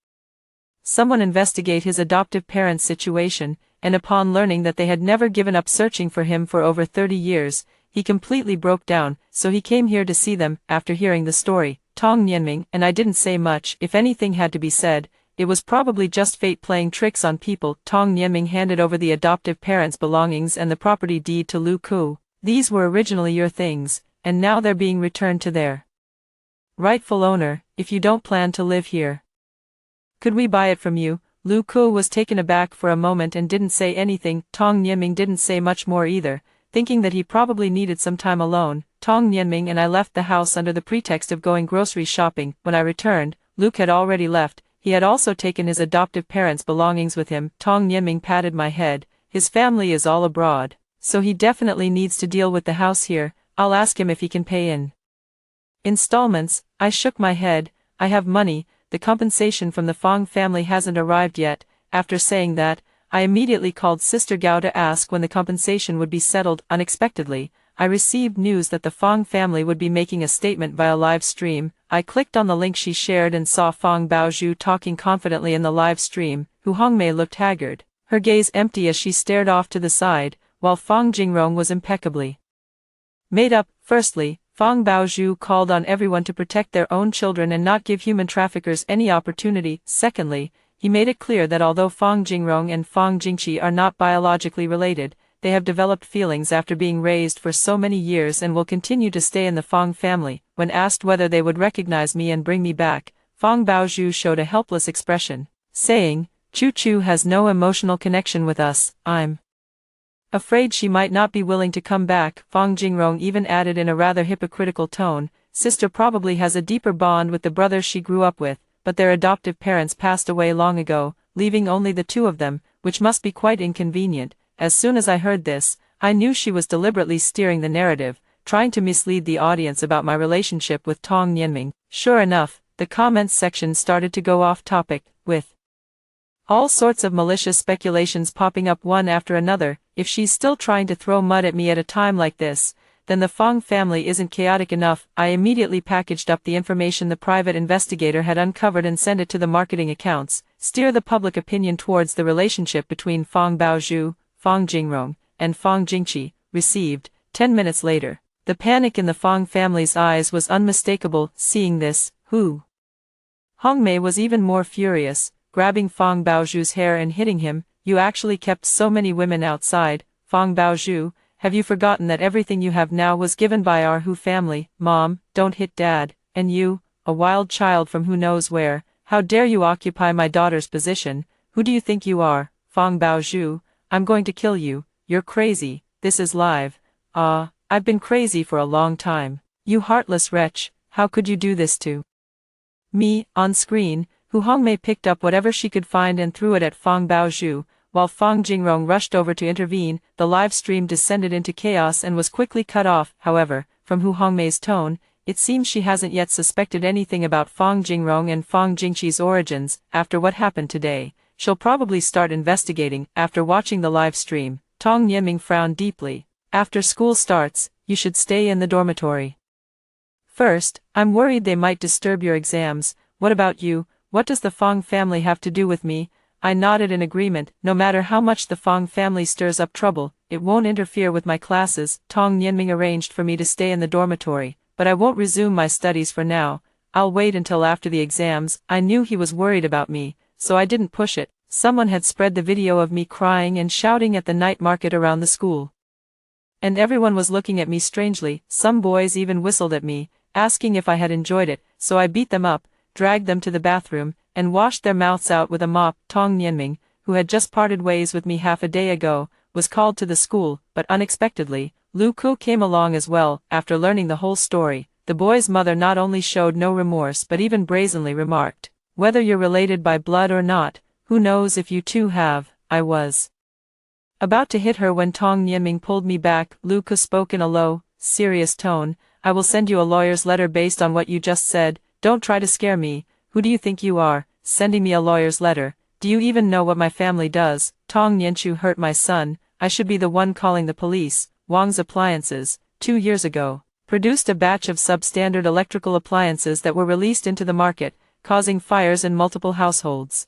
Speaker 1: someone investigate his adoptive parents' situation, and upon learning that they had never given up searching for him for over 30 years, he completely broke down. So he came here to see them. After hearing the story, Tong Nianming and I didn't say much. If anything had to be said, it was probably just fate playing tricks on people. Tong Nianming handed over the adoptive parents' belongings and the property deed to Lu Ku. These were originally your things, and now they're being returned to their rightful owner. If you don't plan to live here, could we buy it from you? Lu Ku was taken aback for a moment and didn't say anything. Tong Nianming didn't say much more either, thinking that he probably needed some time alone. Tong Nianming and I left the house under the pretext of going grocery shopping. When I returned, Luke had already left. He had also taken his adoptive parents' belongings with him. Tong Nianming patted my head. His family is all abroad, so he definitely needs to deal with the house here. I'll ask him if he can pay in installments. I shook my head. I have money. The compensation from the Fong family hasn't arrived yet. After saying that, I immediately called Sister Gao to ask when the compensation would be settled. Unexpectedly, I received news that the Fong family would be making a statement via live stream. I clicked on the link she shared and saw Fong Baozhu talking confidently in the live stream. Hu Hongmei looked haggard, her gaze empty as she stared off to the side, while Fong Jingrong was impeccably made up. Firstly, Fong Baozhu called on everyone to protect their own children and not give human traffickers any opportunity. Secondly, he made it clear that although Fong Jingrong and Fong Jingqi are not biologically related, they have developed feelings after being raised for so many years and will continue to stay in the Fong family. When asked whether they would recognize me and bring me back, Fong Baozhu showed a helpless expression, saying, "Chu Chu has no emotional connection with us. I'm afraid she might not be willing to come back." Fong Jingrong even added in a rather hypocritical tone, "Sister probably has a deeper bond with the brothers she grew up with, but their adoptive parents passed away long ago, leaving only the two of them, which must be quite inconvenient." As soon as I heard this, I knew she was deliberately steering the narrative, trying to mislead the audience about my relationship with Tong Nianming. Sure enough, the comments section started to go off topic, with all sorts of malicious speculations popping up one after another. If she's still trying to throw mud at me at a time like this, then the Fong family isn't chaotic enough. I immediately packaged up the information the private investigator had uncovered and sent it to the marketing accounts, steer the public opinion towards the relationship between Fong Baozhu, Fong Jingrong, and Fong Jingqi. Received. 10 minutes later. The panic in the Fong family's eyes was unmistakable. Seeing this, Hu Hongmei was even more furious, grabbing Fong Baozhu's hair and hitting him. "You actually kept so many women outside, Fong Baozhu. Have you forgotten that everything you have now was given by our Hu family?" "Mom, don't hit Dad. And you, a wild child from who knows where, how dare you occupy my daughter's position? Who do you think you are, Fong Baozhu? I'm going to kill you. You're crazy. This is live." I've been crazy for a long time. "You heartless wretch, how could you do this to me?" On screen, Hu Hongmei picked up whatever she could find and threw it at Fong Baozhu, while Fong Jingrong rushed over to intervene. The live stream descended into chaos and was quickly cut off. However, from Hu Hongmei's tone, it seems she hasn't yet suspected anything about Fong Jingrong and Fong Jingqi's origins. After what happened today, she'll probably start investigating. After watching the live stream, Tong Nianming frowned deeply. "After school starts, you should stay in the dormitory. First, I'm worried they might disturb your exams. What about you? What does the Fong family have to do with me?" I nodded in agreement. "No matter how much the Fong family stirs up trouble, it won't interfere with my classes." Tong Nianming arranged for me to stay in the dormitory, but I won't resume my studies for now. I'll wait until after the exams. I knew he was worried about me, so I didn't push it. Someone had spread the video of me crying and shouting at the night market around the school. And everyone was looking at me strangely. Some boys even whistled at me, asking if I had enjoyed it, so I beat them up, dragged them to the bathroom, and washed their mouths out with a mop. Tong Nianming, who had just parted ways with me half a day ago, was called to the school, but unexpectedly, Lu Ku came along as well. After learning the whole story, the boy's mother not only showed no remorse but even brazenly remarked, "Whether you're related by blood or not, who knows if you two have." I was about to hit her when Tong Nianming pulled me back. Lu Ku spoke in a low, serious tone, "I will send you a lawyer's letter based on what you just said. Don't try to scare me. Who do you think you are, sending me a lawyer's letter? Do you even know what my family does? Tong Nianchu hurt my son. I should be the one calling the police." Wang's Appliances, 2 years ago, produced a batch of substandard electrical appliances that were released into the market, causing fires in multiple households.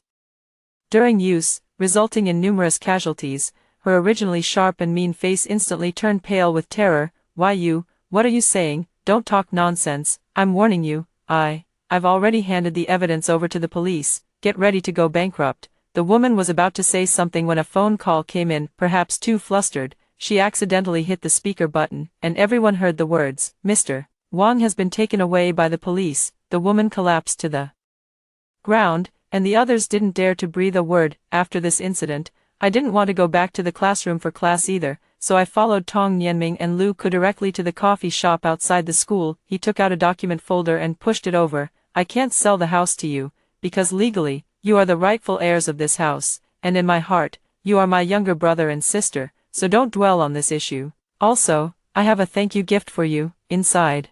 Speaker 1: During use, resulting in numerous casualties, her originally sharp and mean face instantly turned pale with terror. What are you saying? Don't talk nonsense. I'm warning you. I've already handed the evidence over to the police. Get ready to go bankrupt. The woman was about to say something when a phone call came in. Perhaps too flustered, she accidentally hit the speaker button, and everyone heard the words, "Mr. Wang has been taken away by the police." The woman collapsed to the ground, and the others didn't dare to breathe a word. After this incident, I didn't want to go back to the classroom for class either, so I followed Tong Nianming and Lu Ku directly to the coffee shop outside the school. He took out a document folder and pushed it over. "I can't sell the house to you, because legally, you are the rightful heirs of this house, and in my heart, you are my younger brother and sister, so don't dwell on this issue. Also, I have a thank you gift for you." Inside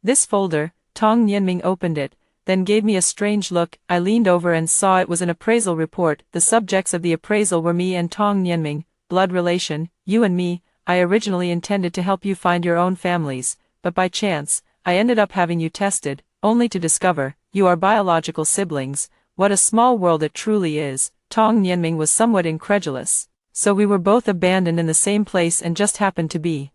Speaker 1: this folder, Tong Nianming opened it, then gave me a strange look. I leaned over and saw it was an appraisal report. The subjects of the appraisal were me and Tong Nianming, blood relation, you and me. I originally intended to help you find your own families, but by chance, I ended up having you tested, only to discover, you are biological siblings. What a small world it truly is. Tong Nianming was somewhat incredulous. So we were both abandoned in the same place and just happened to be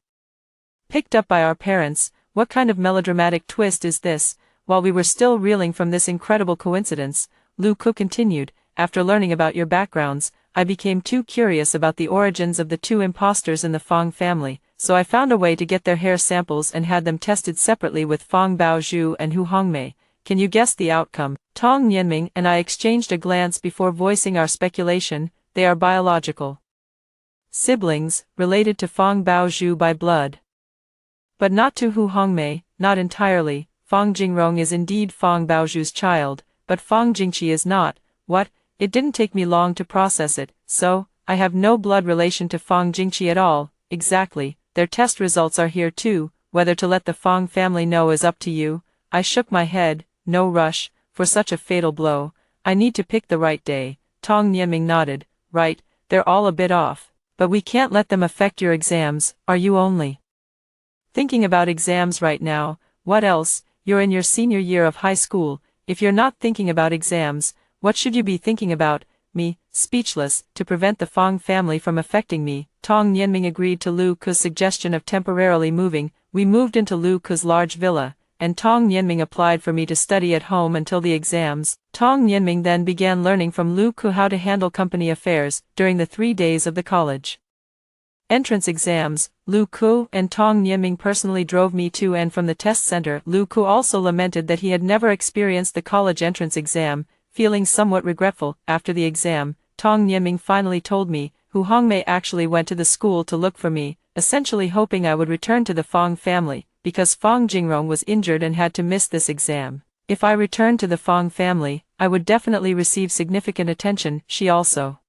Speaker 1: picked up by our parents. What kind of melodramatic twist is this? While we were still reeling from this incredible coincidence, Lu Ku continued, "After learning about your backgrounds, I became too curious about the origins of the two imposters in the Fang family, so I found a way to get their hair samples and had them tested separately with Fang Baozhu and Hu Hongmei. Can you guess the outcome?" Tong Nianming and I exchanged a glance before voicing our speculation. They are biological siblings, related to Fang Baozhu by blood, but not to Hu Hongmei, not entirely. Fang Jingrong is indeed Fang Baozhu's child, but Fang Jingqi is not. What? It didn't take me long to process it. So, I have no blood relation to Fang Jingqi at all. Exactly. Their test results are here too. Whether to let the Fang family know is up to you. I shook my head. No rush, for such a fatal blow. I need to pick the right day. Tong Nianming nodded. Right, they're all a bit off. But we can't let them affect your exams. Are you only thinking about exams right now? What else? You're in your senior year of high school. If you're not thinking about exams, what should you be thinking about? Me, speechless. To prevent the Fang family from affecting me, Tong Nianming agreed to Lu Ku's suggestion of temporarily moving. We moved into Lu Ku's large villa, and Tong Nianming applied for me to study at home until the exams. Tong Nianming then began learning from Lu Ku how to handle company affairs during the 3 days of the college entrance exams. Lu Ku and Tong Nianming personally drove me to and from the test center. Lu Ku also lamented that he had never experienced the college entrance exam, feeling somewhat regretful. After the exam, Tong Nianming finally told me, Hu Hongmei actually went to the school to look for me, essentially hoping I would return to the Fang family, because Fang Jingrong was injured and had to miss this exam. If I returned to the Fang family, I would definitely receive significant attention. She also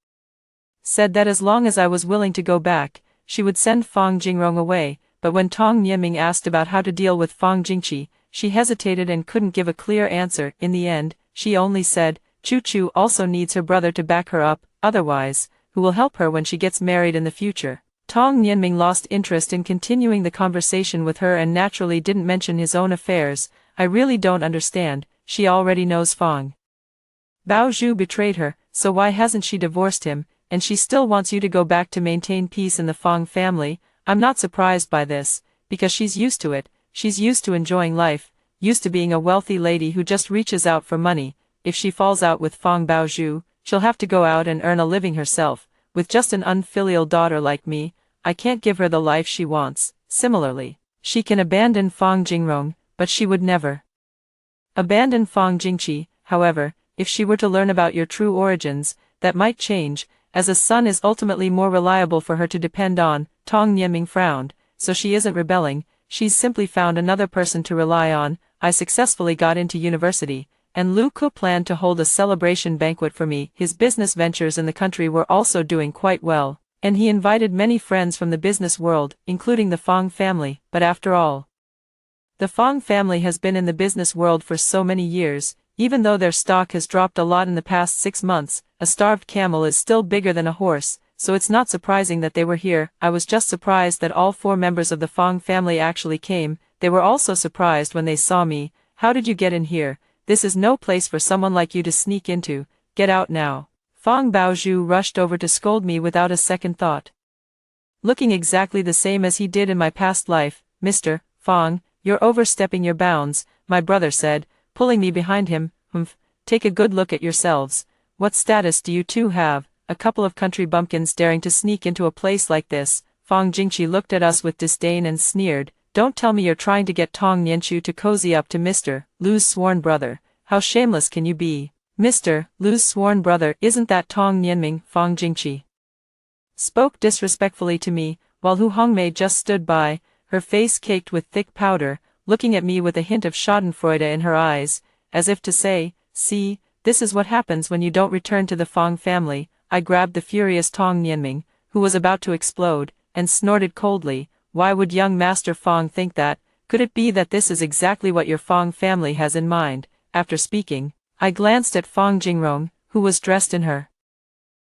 Speaker 1: said that as long as I was willing to go back, she would send Fang Jingrong away. But when Tong Nianming asked about how to deal with Fang Jingqi, she hesitated and couldn't give a clear answer. In the end, she only said, Chu Chu also needs her brother to back her up, otherwise, who will help her when she gets married in the future. Tong Nianming lost interest in continuing the conversation with her and naturally didn't mention his own affairs. I really don't understand. She already knows Fang Baozhu betrayed her, so why hasn't she divorced him? And she still wants you to go back to maintain peace in the Fang family. I'm not surprised by this, because she's used to it. She's used to enjoying life, used to being a wealthy lady who just reaches out for money. if she falls out with Fang Baozhu, she'll have to go out and earn a living herself. With just an unfilial daughter like me, I can't give her the life she wants. Similarly, she can abandon Fang Jingrong, but she would never abandon Fang Jingqi. However, if she were to learn about your true origins, that might change, as a son is ultimately more reliable for her to depend on. Tong Nianming frowned. So she isn't rebelling, she's simply found another person to rely on. I successfully got into university, and Lu Ke planned to hold a celebration banquet for me. His business ventures in the country were also doing quite well, and he invited many friends from the business world, including the Fang family. But after all, the Fang family has been in the business world for so many years. Even though their stock has dropped a lot in the past 6 months, a starved camel is still bigger than a horse, so it's not surprising that they were here. I was just surprised that all 4 members of the Fang family actually came. They were also surprised when they saw me. How did you get in here? This is no place for someone like you to sneak into. Get out now. Fang Baozhu rushed over to scold me without a second thought. Looking exactly the same as he did in my past life. Mr. Fang, you're overstepping your bounds, my brother said, pulling me behind him. Humph, take a good look at yourselves. What status do you two have? A couple of country bumpkins daring to sneak into a place like this. Fang Jingqi looked at us with disdain and sneered. Don't tell me you're trying to get Tong Nianchu to cozy up to Mr. Lu's sworn brother. How shameless can you be? Mr. Lu's sworn brother, isn't that Tong Nianming? Fang Jingqi spoke disrespectfully to me, while Hu Hongmei just stood by, her face caked with thick powder, looking at me with a hint of schadenfreude in her eyes, as if to say, see, this is what happens when you don't return to the Fang family. I grabbed the furious Tong Nianming, who was about to explode, and snorted coldly. Why would young Master Fang think that? Could it be that this is exactly what your Fang family has in mind? After speaking, I glanced at Fang Jingrong, who was dressed in her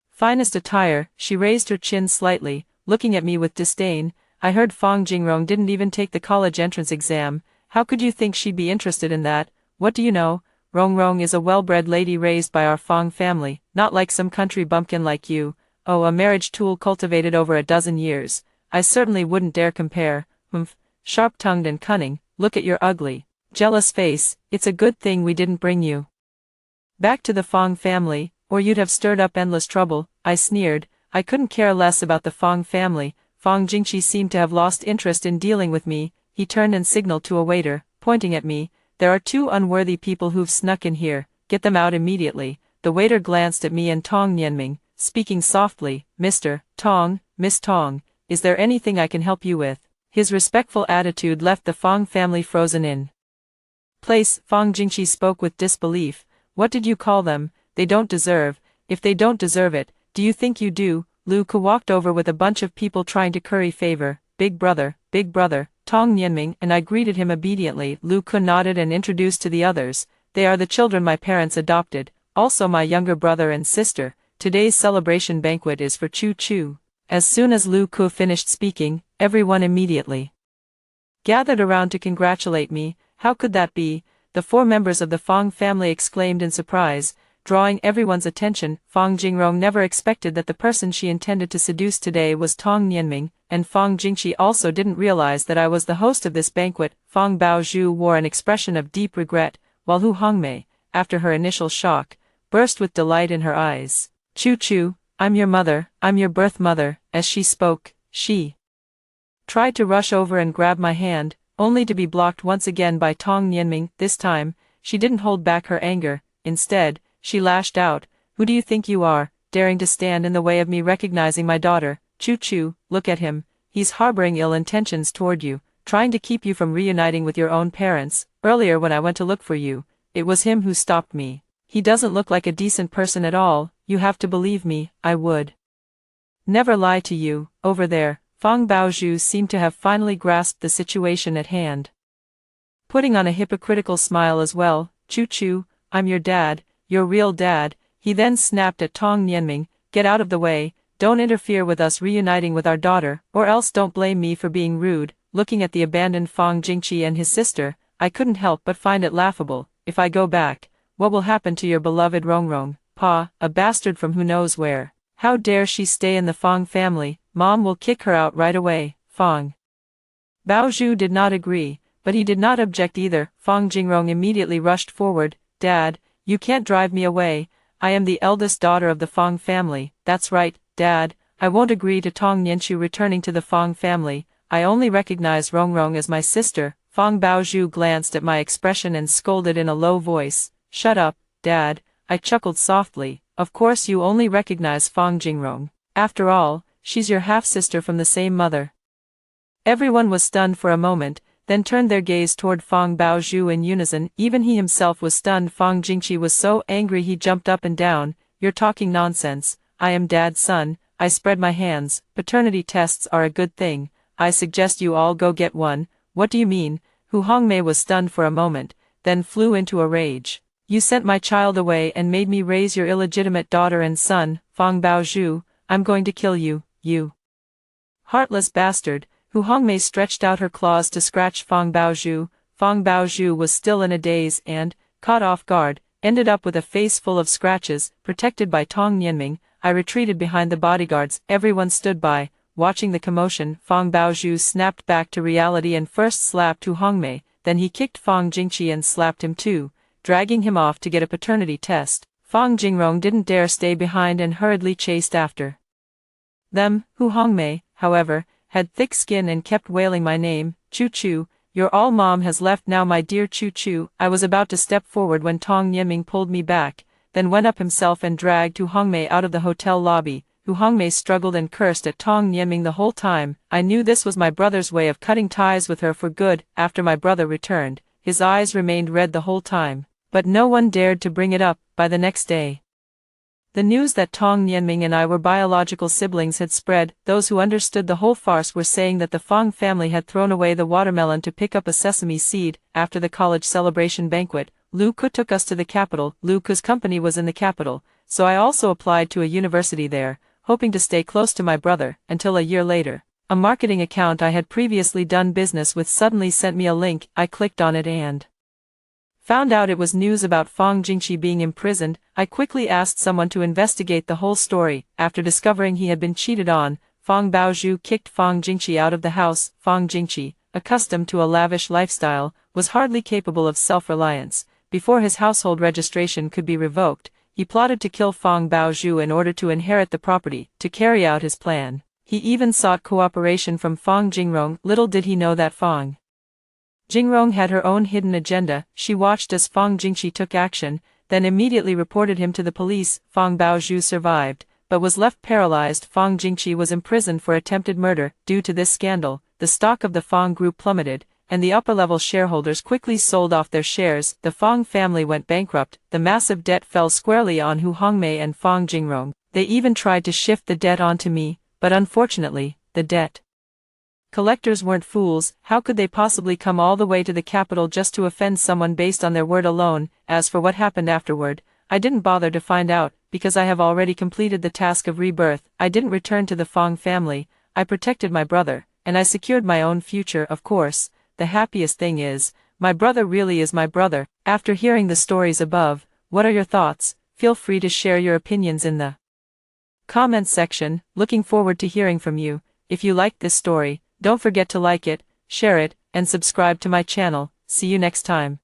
Speaker 1: finest attire. She raised her chin slightly, looking at me with disdain. I heard Fang Jingrong didn't even take the college entrance exam. How could you think she'd be interested in that? What do you know? Rongrong is a well-bred lady raised by our Fang family, not like some country bumpkin like you. Oh, a marriage tool cultivated over a dozen years. I certainly wouldn't dare compare. Humph, sharp-tongued and cunning. Look at your ugly, jealous face. It's a good thing we didn't bring you back to the Fang family, or you'd have stirred up endless trouble. I sneered. I couldn't care less about the Fang family. Fang Jingqi seemed to have lost interest in dealing with me. He turned and signaled to a waiter, pointing at me. There are 2 unworthy people who've snuck in here. Get them out immediately. The waiter glanced at me and Tong Nianming, speaking softly. Mr. Tong, Miss Tong, is there anything I can help you with? His respectful attitude left the Fang family frozen in place. Fang Jingqi spoke with disbelief. What did you call them? They don't deserve. If they don't deserve it, do you think you do? Lu Ke walked over with a bunch of people trying to curry favor. Big brother, Tong Nianming, and I greeted him obediently. Lu Ke nodded and introduced to the others. They are the children my parents adopted, also my younger brother and sister. Today's celebration banquet is for Chu Chu. As soon as Lu Ke finished speaking, everyone immediately gathered around to congratulate me. How could that be? The 4 members of the Fang family exclaimed in surprise, drawing everyone's attention. Fang Jingrong never expected that the person she intended to seduce today was Tong Nianming, and Fang Jingqi also didn't realize that I was the host of this banquet. Fang Baozhu wore an expression of deep regret, while Hu Hongmei, after her initial shock, burst with delight in her eyes. Chu Chu, I'm your mother, I'm your birth mother. As she spoke, she tried to rush over and grab my hand, only to be blocked once again by Tong Nianming. This time, she didn't hold back her anger. Instead, she lashed out. Who do you think you are, daring to stand in the way of me recognizing my daughter? Chu Chu, look at him. He's harboring ill intentions toward you, trying to keep you from reuniting with your own parents. Earlier when I went to look for you, it was him who stopped me. He doesn't look like a decent person at all. You have to believe me. I would never lie to you. Over there, Fang Baozhu seemed to have finally grasped the situation at hand, putting on a hypocritical smile as well. Chu Chu, I'm your dad, your real dad. He then snapped at Tong Nianming. Get out of the way. Don't interfere with us reuniting with our daughter, or else don't blame me for being rude. Looking at the abandoned Fang Jingqi and his sister, I couldn't help but find it laughable. If I go back, what will happen to your beloved Rongrong? Pa, a bastard from who knows where. How dare she stay in the Fang family? Mom will kick her out right away. Fang Baozhu did not agree, but he did not object either. Fang Jingrong immediately rushed forward. Dad, You can't drive me away. I am the eldest daughter of the Fong family. That's right, Dad. I won't agree to Tong Nianchu returning to the Fong family. I only recognize Rongrong as my sister. Fong Baozhu glanced at my expression and scolded in a low voice. Shut up, Dad. I chuckled softly. Of course you only recognize Fong Jingrong. After all, she's your half-sister from the same mother. Everyone was stunned for a moment, then turned their gaze toward Fong Baozhu in unison. Even he himself was stunned. Fong Jingqi was so angry he jumped up and down. You're talking nonsense. I am Dad's son. I spread my hands. Paternity tests are a good thing. I suggest you all go get one. What do you mean? Hu Hongmei was stunned for a moment, then flew into a rage. You sent my child away and made me raise your illegitimate daughter and son, Fong Baozhu. I'm going to kill you, you heartless bastard. Hu Hongmei stretched out her claws to scratch Fong Baozhu. Fong Baozhu was still in a daze and, caught off guard, ended up with a face full of scratches. Protected by Tong Nianming, I retreated behind the bodyguards. Everyone stood by, watching the commotion. Fong Baozhu snapped back to reality and first slapped Hu Hongmei, then he kicked Fong Jingqi and slapped him too, dragging him off to get a paternity test. Fong Jingrong didn't dare stay behind and hurriedly chased after them. Hu Hongmei, however, had thick skin and kept wailing my name. Chu Chu, your all mom has left now, my dear Chu Chu. I was about to step forward when Tong Nianming pulled me back, then went up himself and dragged Hu Hongmei out of the hotel lobby. Hu Hongmei struggled and cursed at Tong Nianming the whole time. I knew this was my brother's way of cutting ties with her for good. After my brother returned, his eyes remained red the whole time, but no one dared to bring it up. By the next day, the news that Tong Nianming and I were biological siblings had spread. Those who understood the whole farce were saying that the Fong family had thrown away the watermelon to pick up a sesame seed. After the college celebration banquet, Lu Ku took us to the capital. Lu Ku's company was in the capital, so I also applied to a university there, hoping to stay close to my brother, until a year later. A marketing account I had previously done business with suddenly sent me a link. I clicked on it and found out it was news about Fong Jingqi being imprisoned. I quickly asked someone to investigate the whole story. After discovering he had been cheated on, Fong Baozhu kicked Fong Jingqi out of the house. Fong Jingqi, accustomed to a lavish lifestyle, was hardly capable of self-reliance. Before his household registration could be revoked, he plotted to kill Fong Baozhu in order to inherit the property. To carry out his plan, he even sought cooperation from Fong Jingrong. Little did he know that Fong Jingrong had her own hidden agenda. She watched as Fong Jingqi took action, then immediately reported him to the police. Fong Baozhu survived, but was left paralyzed. Fong Jingqi was imprisoned for attempted murder. Due to this scandal, the stock of the Fong group plummeted, and the upper-level shareholders quickly sold off their shares. The Fong family went bankrupt. The massive debt fell squarely on Hu Hongmei and Fong Jingrong. They even tried to shift the debt onto me, but unfortunately, the debt collectors weren't fools. How could they possibly come all the way to the capital just to offend someone based on their word alone? As for what happened afterward, I didn't bother to find out, because I have already completed the task of rebirth. I didn't return to the Fong family. I protected my brother, and I secured my own future. Of course, the happiest thing is, my brother really is my brother. After hearing the stories above, what are your thoughts? Feel free to share your opinions in the comments section. Looking forward to hearing from you. If you liked this story, don't forget to like it, share it, and subscribe to my channel. See you next time.